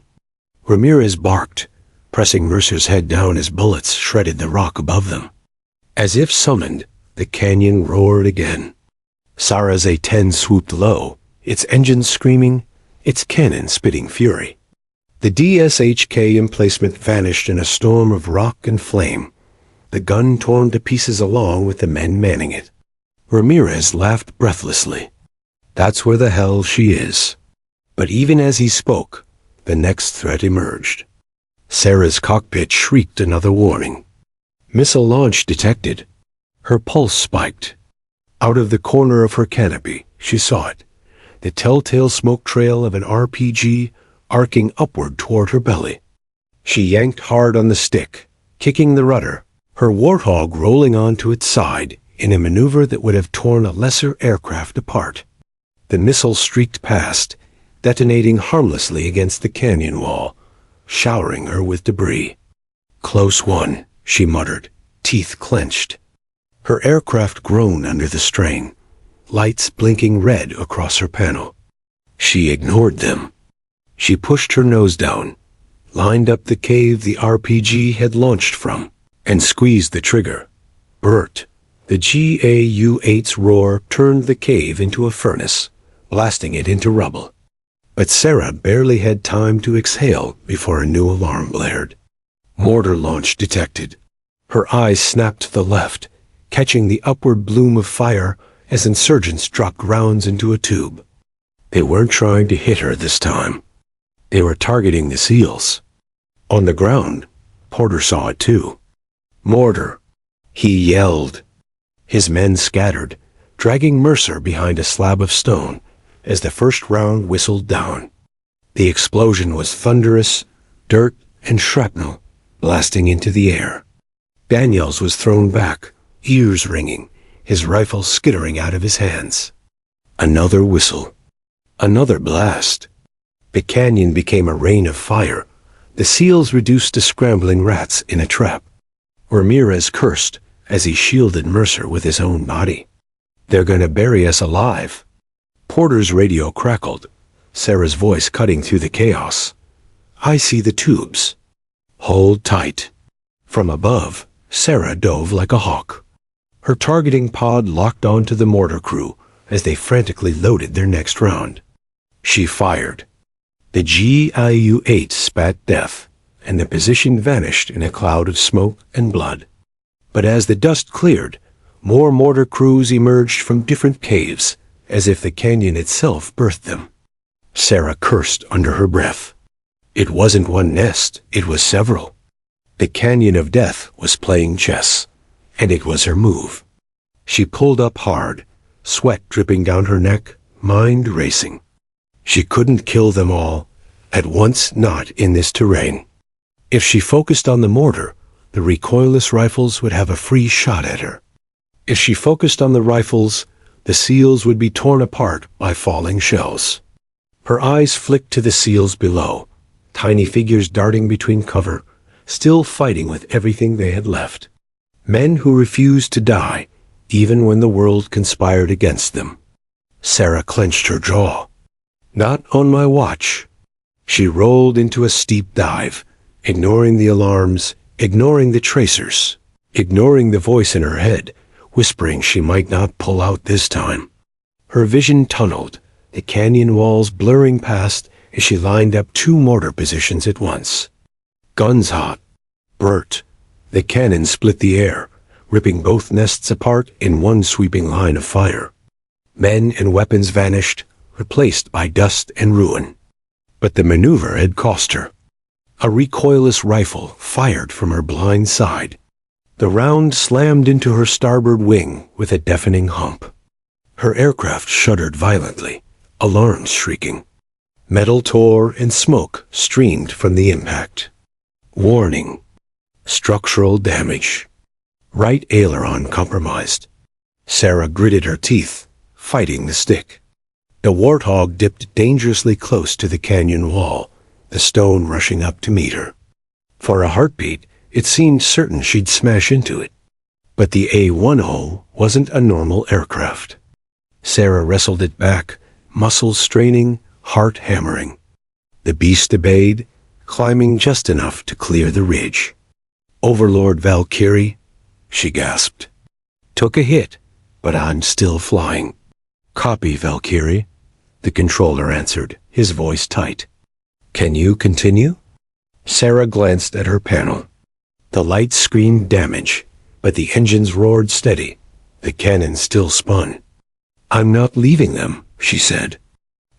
Speaker 1: Ramirez barked, pressing Mercer's head down as bullets shredded the rock above them. As if summoned, the canyon roared again. Sarah's A-10 swooped low, its engines screaming, its cannon spitting fury. The DSHK emplacement vanished in a storm of rock and flame, the gun torn to pieces along with the men manning it. Ramirez laughed breathlessly. "That's where the hell she is." But even as he spoke, the next threat emerged. Sarah's cockpit shrieked another warning. "Missile launch detected." Her pulse spiked. Out of the corner of her canopy, she saw it, the telltale smoke trail of an RPG arcing upward toward her belly. She yanked hard on the stick, kicking the rudder, her warthog rolling onto its side in a maneuver that would have torn a lesser aircraft apart. The missile streaked past, detonating harmlessly against the canyon wall, showering her with debris. "Close one," she muttered, teeth clenched. Her aircraft groaned under the strain, lights blinking red across her panel. She ignored them. She pushed her nose down, lined up the cave the RPG had launched from, and squeezed the trigger. Bert, the GAU-8's roar turned the cave into a furnace, blasting it into rubble. But Sarah barely had time to exhale before a new alarm blared. Mortar launch detected. Her eyes snapped to the left, catching the upward bloom of fire as insurgents dropped rounds into a tube. They weren't trying to hit her this time. They were targeting the SEALs. On the ground, Porter saw it too. "Mortar!" He yelled. His men scattered, dragging Mercer behind a slab of stone as the first round whistled down. The explosion was thunderous, dirt and shrapnel blasting into the air. Daniels was thrown back, ears ringing, his rifle skittering out of his hands. Another whistle. Another blast. The canyon became a rain of fire, the SEALs reduced to scrambling rats in a trap. Ramirez cursed as he shielded Mercer with his own body. "They're gonna bury us alive." Porter's radio crackled, Sarah's voice cutting through the chaos. "I see the tubes." "Hold tight." From above, Sarah dove like a hawk. Her targeting pod locked onto the mortar crew as they frantically loaded their next round. She fired. The GIU-8 spat death, and the position vanished in a cloud of smoke and blood. But as the dust cleared, more mortar crews emerged from different caves, as if the canyon itself birthed them. Sarah cursed under her breath. It wasn't one nest, it was several. The Canyon of Death was playing chess, and it was her move. She pulled up hard, sweat dripping down her neck, mind racing. She couldn't kill them all, at once not in this terrain. If she focused on the mortar, the recoilless rifles would have a free shot at her. If she focused on the rifles, the seals would be torn apart by falling shells. Her eyes flicked to the seals below, tiny figures darting between cover, still fighting with everything they had left. Men who refused to die, even when the world conspired against them. Sarah clenched her jaw. Not on my watch. She rolled into a steep dive, ignoring the alarms, ignoring the tracers, ignoring the voice in her head, whispering she might not pull out this time. Her vision tunneled, the canyon walls blurring past as she lined up 2 mortar positions at once. Guns hot. Bert. The cannon split the air, ripping both nests apart in one sweeping line of fire. Men and weapons vanished, replaced by dust and ruin. But the maneuver had cost her. A recoilless rifle fired from her blind side. The round slammed into her starboard wing with a deafening hump. Her aircraft shuddered violently, alarms shrieking. Metal tore and smoke streamed from the impact. Warning. Structural damage. Right aileron compromised. Sarah gritted her teeth, fighting the stick. The warthog dipped dangerously close to the canyon wall, the stone rushing up to meet her. For a heartbeat, it seemed certain she'd smash into it. But the A-10 wasn't a normal aircraft. Sarah wrestled it back, muscles straining, heart hammering. The beast obeyed, climbing just enough to clear the ridge. Overlord Valkyrie, she gasped. Took a hit, but I'm still flying. Copy, Valkyrie, the controller answered, his voice tight. Can you continue? Sarah glanced at her panel. The lights screamed damage, but the engines roared steady. The cannon still spun. I'm not leaving them, she said.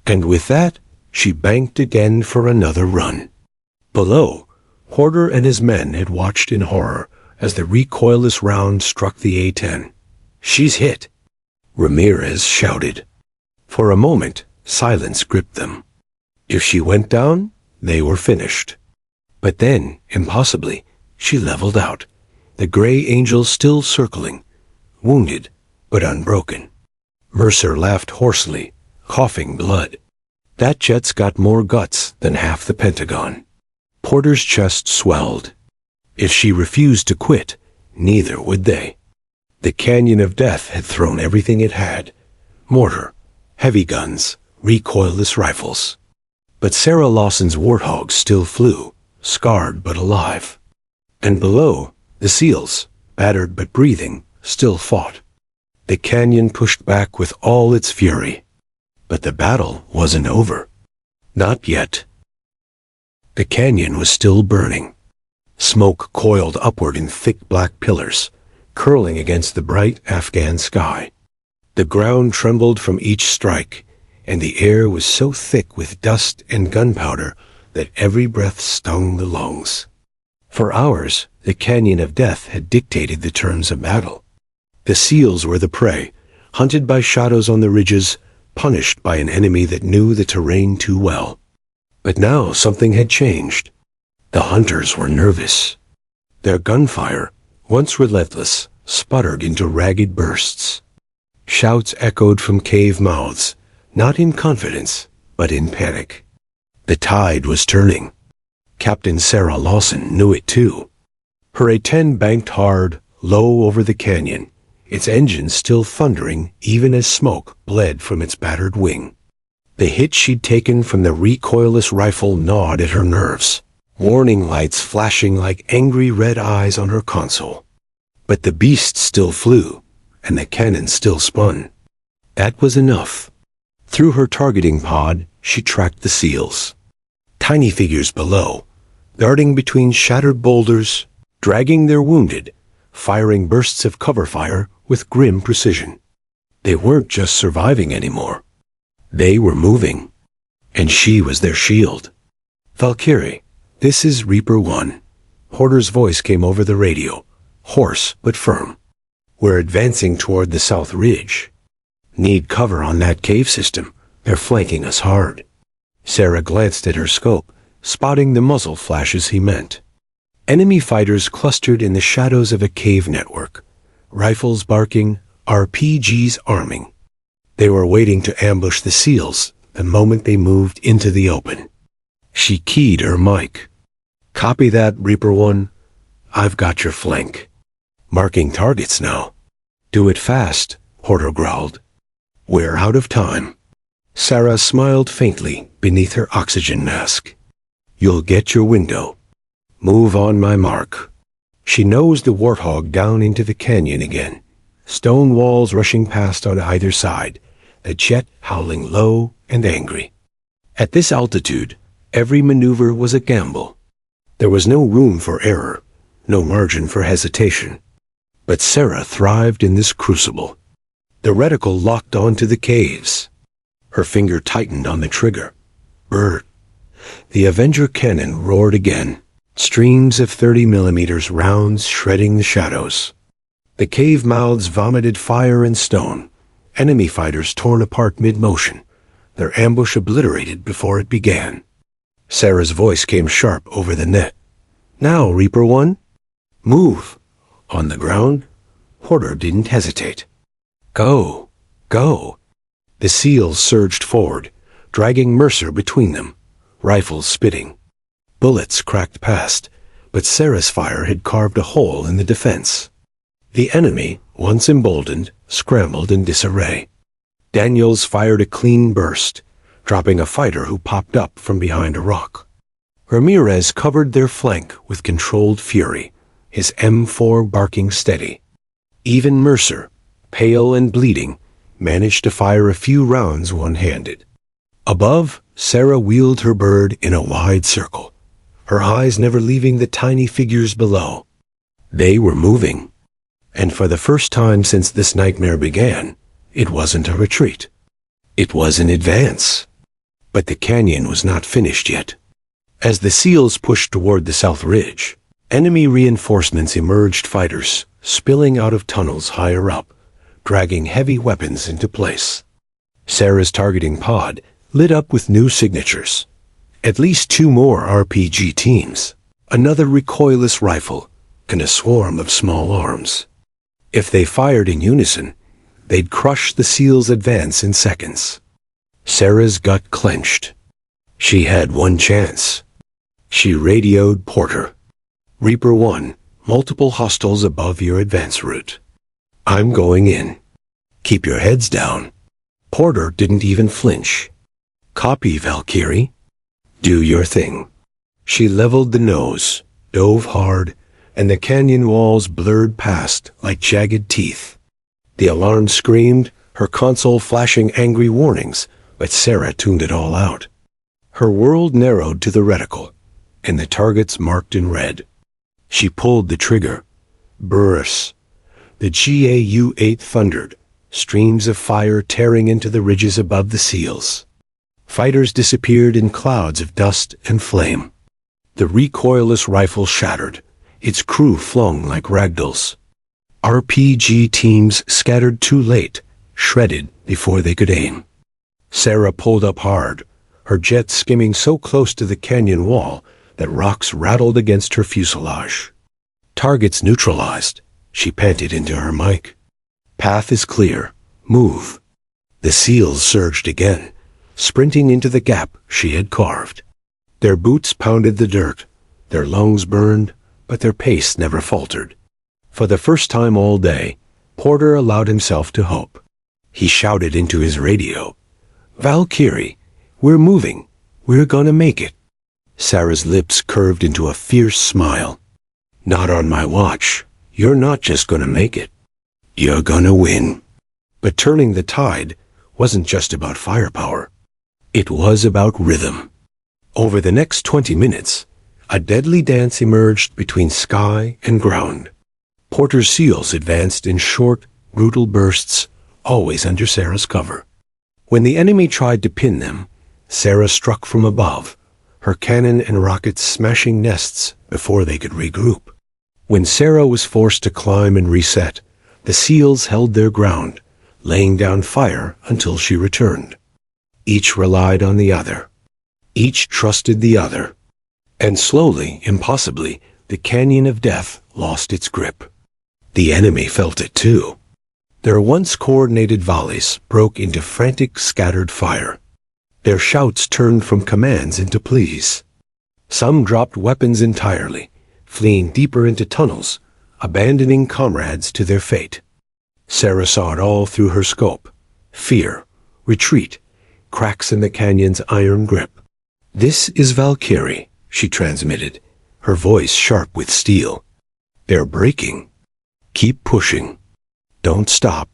Speaker 1: And with that, she banked again for another run. Below, Porter and his men had watched in horror as the recoilless round struck the A-10. She's hit, Ramirez shouted. For a moment, silence gripped them. If she went down, they were finished. But then, impossibly, she leveled out, the gray angel still circling, wounded but unbroken. Mercer laughed hoarsely, coughing blood. That jet's got more guts than half the Pentagon. Porter's chest swelled. If she refused to quit, neither would they. The Canyon of Death had thrown everything it had. Mortar, heavy guns, recoilless rifles. But Sarah Lawson's warthog still flew, scarred but alive. And below, the SEALs, battered but breathing, still fought. The canyon pushed back with all its fury. But the battle wasn't over. Not yet. The canyon was still burning. Smoke coiled upward in thick black pillars, curling against the bright Afghan sky. The ground trembled from each strike, and the air was so thick with dust and gunpowder that every breath stung the lungs. For hours, the Canyon of Death had dictated the terms of battle. The SEALs were the prey, hunted by shadows on the ridges, punished by an enemy that knew the terrain too well. But now something had changed. The hunters were nervous. Their gunfire, once relentless, sputtered into ragged bursts. Shouts echoed from cave mouths, not in confidence, but in panic. The tide was turning. Captain Sarah Lawson knew it too. Her A-10 banked hard, low over the canyon, its engines still thundering even as smoke bled from its battered wing. The hit she'd taken from the recoilless rifle gnawed at her nerves, warning lights flashing like angry red eyes on her console. But the beast still flew, and the cannon still spun. That was enough. Through her targeting pod, she tracked the SEALs. Tiny figures below, darting between shattered boulders, dragging their wounded, firing bursts of cover fire with grim precision. They weren't just surviving anymore. They were moving, and she was their shield. Valkyrie, this is Reaper 1. Porter's voice came over the radio, hoarse but firm. "We're advancing toward the south ridge. Need cover on that cave system. They're flanking us hard." Sarah glanced at her scope, spotting the muzzle flashes he meant. Enemy fighters clustered in the shadows of a cave network, rifles barking, RPGs arming. They were waiting to ambush the SEALs the moment they moved into the open. She keyed her mic. "Copy that, Reaper 1. I've got your flank. Marking targets now." "Do it fast," Porter growled. "We're out of time." Sarah smiled faintly beneath her oxygen mask. "You'll get your window. Move on my mark." She nosed the Warthog down into the canyon again, stone walls rushing past on either side, the jet howling low and angry. At this altitude, every maneuver was a gamble. There was no room for error, no margin for hesitation. But Sarah thrived in this crucible. The reticle locked onto the caves. Her finger tightened on the trigger. Brrr. The Avenger cannon roared again, streams of 30mm rounds shredding the shadows. The cave mouths vomited fire and stone, enemy fighters torn apart mid-motion, their ambush obliterated before it began. Sarah's voice came sharp over the net. "Now, Reaper 1, move." On the ground, Porter didn't hesitate. "Go, go." The SEALs surged forward, dragging Mercer between them, rifles spitting. Bullets cracked past, but Sarah's fire had carved a hole in the defense. The enemy, once emboldened, scrambled in disarray. Daniels fired a clean burst, dropping a fighter who popped up from behind a rock. Ramirez covered their flank with controlled fury, his M4 barking steady. Even Mercer, pale and bleeding, managed to fire a few rounds one-handed. Above, Sarah wheeled her bird in a wide circle, her eyes never leaving the tiny figures below. They were moving, and for the first time since this nightmare began, it wasn't a retreat. It was an advance. But the canyon was not finished yet. As the SEALs pushed toward the south ridge, enemy reinforcements emerged, fighters spilling out of tunnels higher up, dragging heavy weapons into place. Sarah's targeting pod lit up with new signatures. At least 2 more RPG teams, another recoilless rifle, and a swarm of small arms. If they fired in unison, they'd crush the SEALs' advance in seconds. Sarah's gut clenched. She had one chance. She radioed Porter. "Reaper 1, multiple hostiles above your advance route. I'm going in. Keep your heads down." Porter didn't even flinch. "Copy, Valkyrie. Do your thing." She leveled the nose, dove hard, and the canyon walls blurred past like jagged teeth. The alarm screamed, her console flashing angry warnings, but Sarah tuned it all out. Her world narrowed to the reticle, and the targets marked in red. She pulled the trigger. Burrs. The GAU-8 thundered, streams of fire tearing into the ridges above the SEALs. Fighters disappeared in clouds of dust and flame. The recoilless rifle shattered, its crew flung like ragdolls. RPG teams scattered too late, shredded before they could aim. Sarah pulled up hard, her jet skimming so close to the canyon wall that rocks rattled against her fuselage. "Targets neutralized," she panted into her mic. "Path is clear. Move." The SEALs surged again, sprinting into the gap she had carved. Their boots pounded the dirt, their lungs burned, but their pace never faltered. For the first time all day, Porter allowed himself to hope. He shouted into his radio, "Valkyrie, we're moving. We're gonna make it." Sarah's lips curved into a fierce smile. "Not on my watch. You're not just gonna make it. You're gonna win." But turning the tide wasn't just about firepower. It was about rhythm. Over the next 20 minutes, a deadly dance emerged between sky and ground. Porter's SEALs advanced in short, brutal bursts, always under Sarah's cover. When the enemy tried to pin them, Sarah struck from above, her cannon and rockets smashing nests before they could regroup. When Sarah was forced to climb and reset, the SEALs held their ground, laying down fire until she returned. Each relied on the other. Each trusted the other. And slowly, impossibly, the canyon of death lost its grip. The enemy felt it too. Their once coordinated volleys broke into frantic, scattered fire. Their shouts turned from commands into pleas. Some dropped weapons entirely, fleeing deeper into tunnels, abandoning comrades to their fate. Sarah saw it all through her scope. Fear, retreat, cracks in the canyon's iron grip. "This is Valkyrie," she transmitted, her voice sharp with steel. "They're breaking. Keep pushing. Don't stop."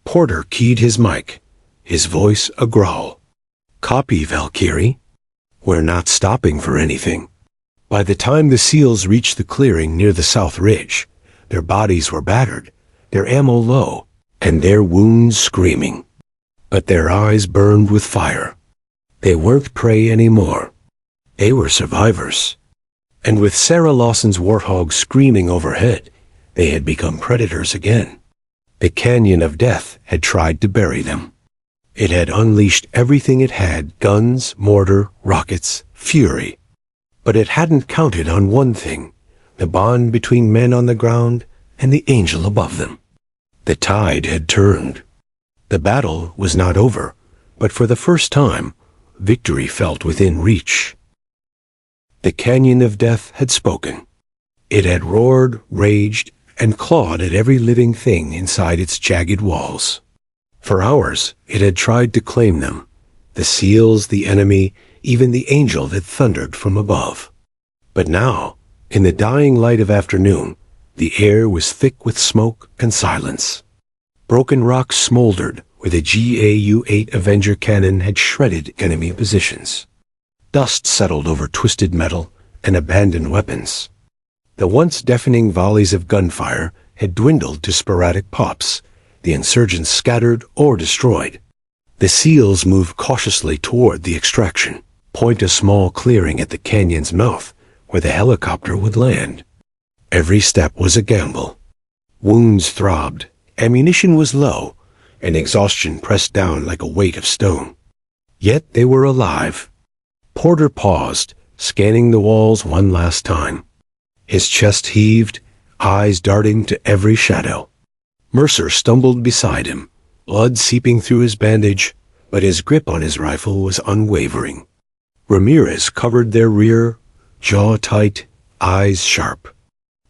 Speaker 1: Porter keyed his mic, his voice a growl. "Copy, Valkyrie. We're not stopping for anything." By the time the SEALs reached the clearing near the South Ridge, their bodies were battered, their ammo low, and their wounds screaming. But their eyes burned with fire. They weren't prey anymore. They were survivors. And with Sarah Lawson's warthog screaming overhead, they had become predators again. The canyon of death had tried to bury them. It had unleashed everything it had: guns, mortar, rockets, fury. But it hadn't counted on one thing: the bond between men on the ground and the angel above them. The tide had turned. The battle was not over, but for the first time, victory felt within reach. The canyon of death had spoken. It had roared, raged, and clawed at every living thing inside its jagged walls. For hours, it had tried to claim them: the SEALs, the enemy, even the angel that thundered from above. But now, in the dying light of afternoon, the air was thick with smoke and silence. Broken rocks smoldered where the GAU-8 Avenger cannon had shredded enemy positions. Dust settled over twisted metal and abandoned weapons. The once deafening volleys of gunfire had dwindled to sporadic pops, the insurgents scattered or destroyed. The SEALs moved cautiously toward the extraction, point a small clearing at the canyon's mouth where the helicopter would land. Every step was a gamble. Wounds throbbed, ammunition was low, and exhaustion pressed down like a weight of stone. Yet they were alive. Porter paused, scanning the walls one last time. His chest heaved, eyes darting to every shadow. Mercer stumbled beside him, blood seeping through his bandage, but his grip on his rifle was unwavering. Ramirez covered their rear, jaw tight, eyes sharp.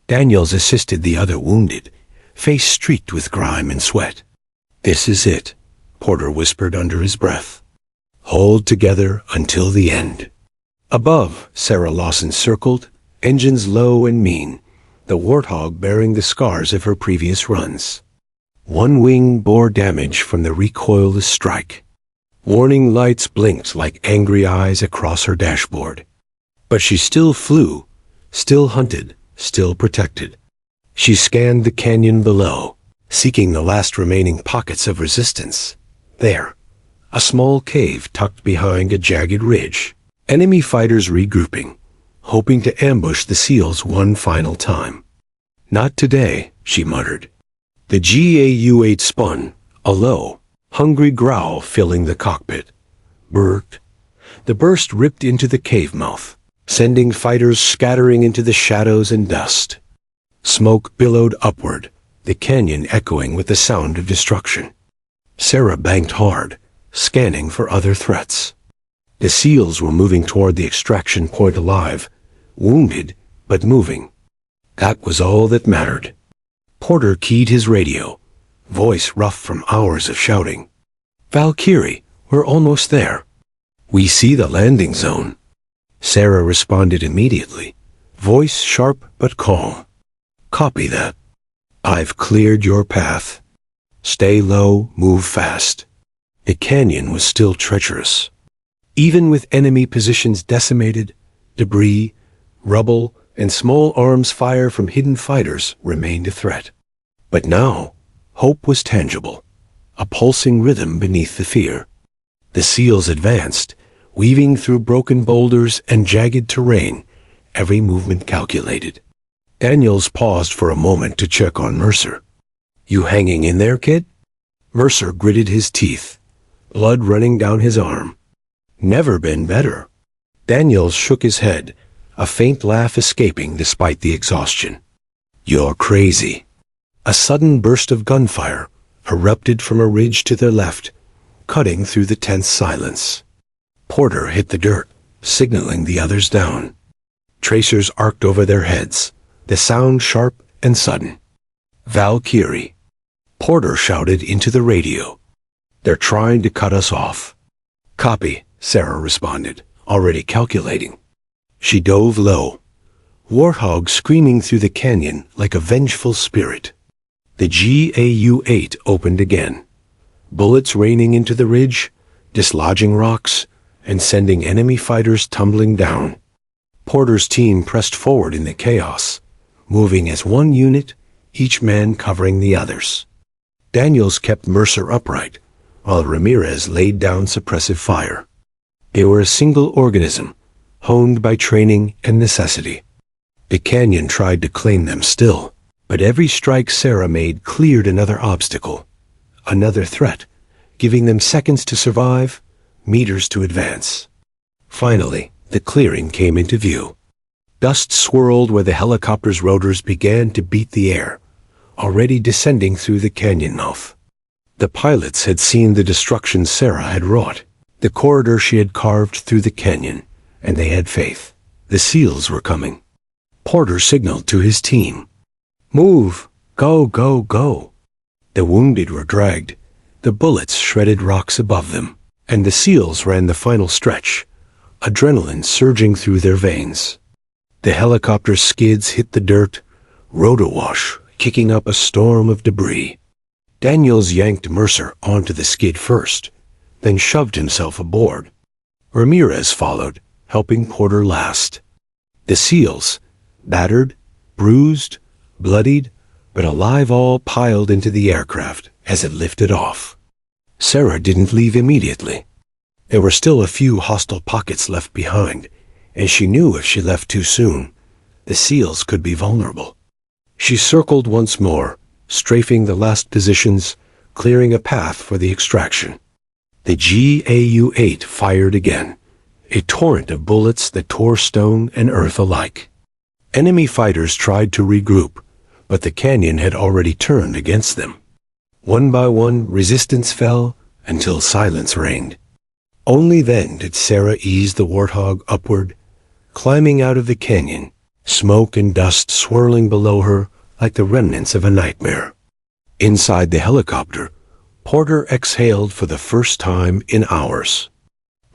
Speaker 1: Daniels assisted the other wounded, face streaked with grime and sweat. "This is it," Porter whispered under his breath. "Hold together until the end." Above, Sarah Lawson circled, engines low and mean, the warthog bearing the scars of her previous runs. One wing bore damage from the recoilless strike. Warning lights blinked like angry eyes across her dashboard. But she still flew, still hunted, still protected. She scanned the canyon below, seeking the last remaining pockets of resistance. There, a small cave tucked behind a jagged ridge. Enemy fighters regrouping, hoping to ambush the SEALs one final time. "Not today," she muttered. The GAU-8 spun, a low, hungry growl filling the cockpit. Brrrt. The burst ripped into the cave mouth, sending fighters scattering into the shadows and dust. Smoke billowed upward, the canyon echoing with the sound of destruction. Sarah banked hard, scanning for other threats. The SEALs were moving toward the extraction point alive, wounded but moving. That was all that mattered. Porter keyed his radio, voice rough from hours of shouting. "Valkyrie, we're almost there. We see the landing zone." Sarah responded immediately, voice sharp but calm. "Copy that. I've cleared your path. Stay low, move fast." The canyon was still treacherous. Even with enemy positions decimated, debris, rubble, and small arms fire from hidden fighters remained a threat. But now, hope was tangible, a pulsing rhythm beneath the fear. The SEALs advanced, weaving through broken boulders and jagged terrain, every movement calculated. Daniels paused for a moment to check on Mercer. "You hanging in there, kid?" Mercer gritted his teeth, blood running down his arm. "Never been better." Daniels shook his head, a faint laugh escaping despite the exhaustion. "You're crazy." A sudden burst of gunfire erupted from a ridge to their left, cutting through the tense silence. Porter hit the dirt, signaling the others down. Tracers arced over their heads, the sound sharp and sudden. "Valkyrie." Porter shouted into the radio. "They're trying to cut us off." "Copy," Sarah responded, already calculating. She dove low, Warthog screaming through the canyon like a vengeful spirit. The GAU-8 opened again, bullets raining into the ridge, dislodging rocks, and sending enemy fighters tumbling down. Porter's team pressed forward in the chaos, moving as one unit, each man covering the others. Daniels kept Mercer upright, while Ramirez laid down suppressive fire. They were a single organism, honed by training and necessity. The canyon tried to claim them still, but every strike Sarah made cleared another obstacle, another threat, giving them seconds to survive, meters to advance. Finally, the clearing came into view. Dust swirled where the helicopter's rotors began to beat the air, already descending through the canyon mouth. The pilots had seen the destruction Sarah had wrought, the corridor she had carved through the canyon, and they had faith. The SEALs were coming. Porter signaled to his team. "Move! Go, go, go!" The wounded were dragged, the bullets shredded rocks above them, and the SEALs ran the final stretch, adrenaline surging through their veins. The helicopter's skids hit the dirt, road awash, kicking up a storm of debris. Daniels yanked Mercer onto the skid first, then shoved himself aboard. Ramirez followed, helping Porter last. The SEALs, battered, bruised, bloodied, but alive, all piled into the aircraft as it lifted off. Sarah didn't leave immediately. There were still a few hostile pockets left behind, and she knew if she left too soon, the SEALs could be vulnerable. She circled once more, strafing the last positions, clearing a path for the extraction. The GAU-8 fired again, a torrent of bullets that tore stone and earth alike. Enemy fighters tried to regroup, but the canyon had already turned against them. One by one, resistance fell until silence reigned. Only then did Sarah ease the Warthog upward, climbing out of the canyon, smoke and dust swirling below her like the remnants of a nightmare. Inside the helicopter, Porter exhaled for the first time in hours.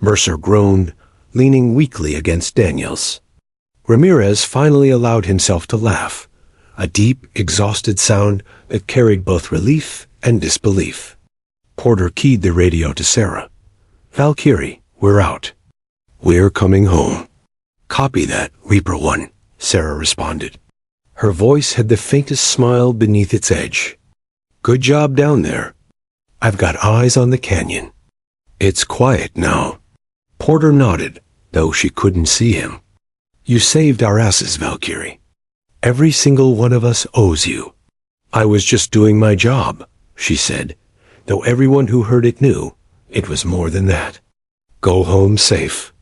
Speaker 1: Mercer groaned, leaning weakly against Daniels. Ramirez finally allowed himself to laugh, a deep, exhausted sound that carried both relief and disbelief. Porter keyed the radio to Sarah. "Valkyrie, we're out." "We're coming home." "Copy that, Reaper One," Sarah responded. Her voice had the faintest smile beneath its edge. "Good job down there. I've got eyes on the canyon. It's quiet now." Porter nodded, though she couldn't see him. "You saved our asses, Valkyrie. Every single one of us owes you." "I was just doing my job," she said, though everyone who heard it knew it was more than that. "Go home safe."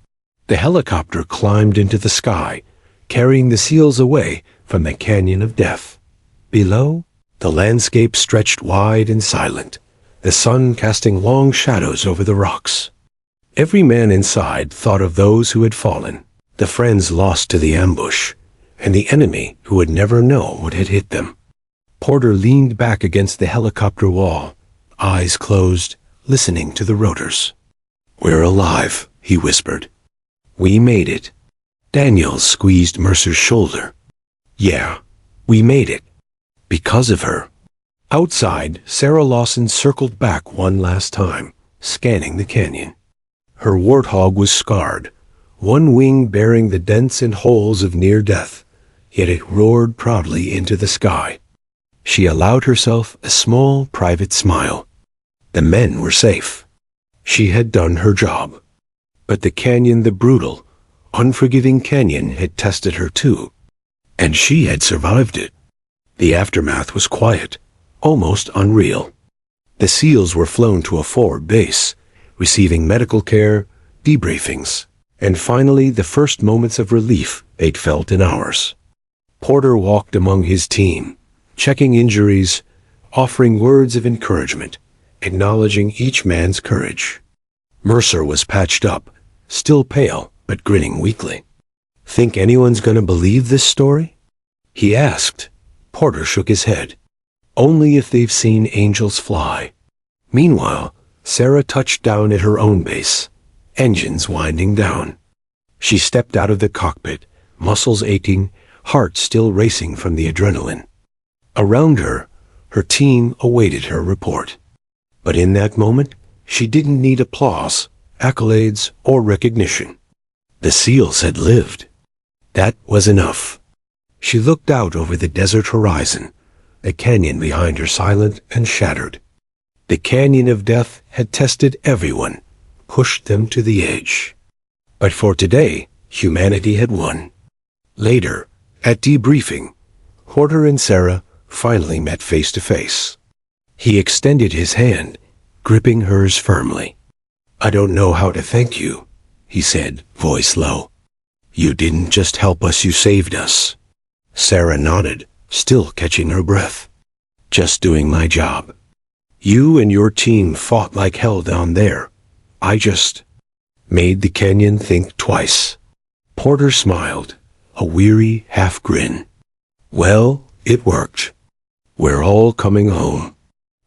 Speaker 1: The helicopter climbed into the sky, carrying the SEALs away from the canyon of death. Below, the landscape stretched wide and silent, the sun casting long shadows over the rocks. Every man inside thought of those who had fallen, the friends lost to the ambush, and the enemy who would never know what had hit them. Porter leaned back against the helicopter wall, eyes closed, listening to the rotors. "We're alive," he whispered. "We made it." Daniels squeezed Mercer's shoulder. "Yeah, we made it. Because of her." Outside, Sarah Lawson circled back one last time, scanning the canyon. Her Warthog was scarred, one wing bearing the dents and holes of near death, yet it roared proudly into the sky. She allowed herself a small, private smile. The men were safe. She had done her job. But the canyon, the brutal, unforgiving canyon had tested her too, and she had survived it. The aftermath was quiet, almost unreal. The SEALs were flown to a forward base, receiving medical care, debriefings, and finally the first moments of relief they'd felt in hours. Porter walked among his team, checking injuries, offering words of encouragement, acknowledging each man's courage. Mercer was patched up, still pale, but grinning weakly. "Think anyone's gonna believe this story?" he asked. Porter shook his head. "Only if they've seen angels fly." Meanwhile, Sarah touched down at her own base, engines winding down. She stepped out of the cockpit, muscles aching, heart still racing from the adrenaline. Around her, her team awaited her report. But in that moment, she didn't need applause, accolades, or recognition. The SEALs had lived. That was enough. She looked out over the desert horizon, the canyon behind her silent and shattered. The canyon of death had tested everyone, pushed them to the edge. But for today, humanity had won. Later, at debriefing, Porter and Sarah finally met face to face. He extended his hand, gripping hers firmly. "I don't know how to thank you," he said, voice low. "You didn't just help us, you saved us." Sarah nodded, still catching her breath. "Just doing my job. You and your team fought like hell down there. I just made the canyon think twice." Porter smiled, a weary half grin. "Well, it worked. We're all coming home."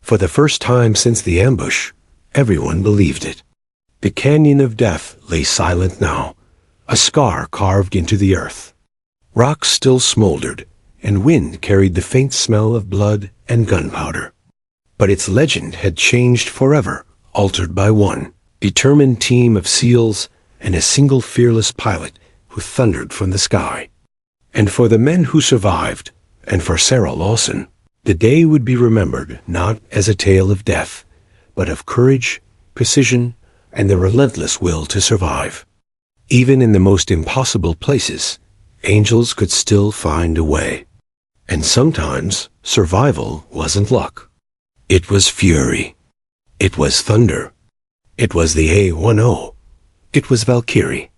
Speaker 1: For the first time since the ambush, everyone believed it. The canyon of death lay silent now, a scar carved into the earth. Rocks still smoldered, and wind carried the faint smell of blood and gunpowder. But its legend had changed forever, altered by one determined team of SEALs and a single fearless pilot who thundered from the sky. And for the men who survived, and for Sarah Lawson, the day would be remembered not as a tale of death, but of courage, precision, and the relentless will to survive. Even in the most impossible places, angels could still find a way. And sometimes survival wasn't luck. It was fury. It was thunder. It was the A-10. It was Valkyrie.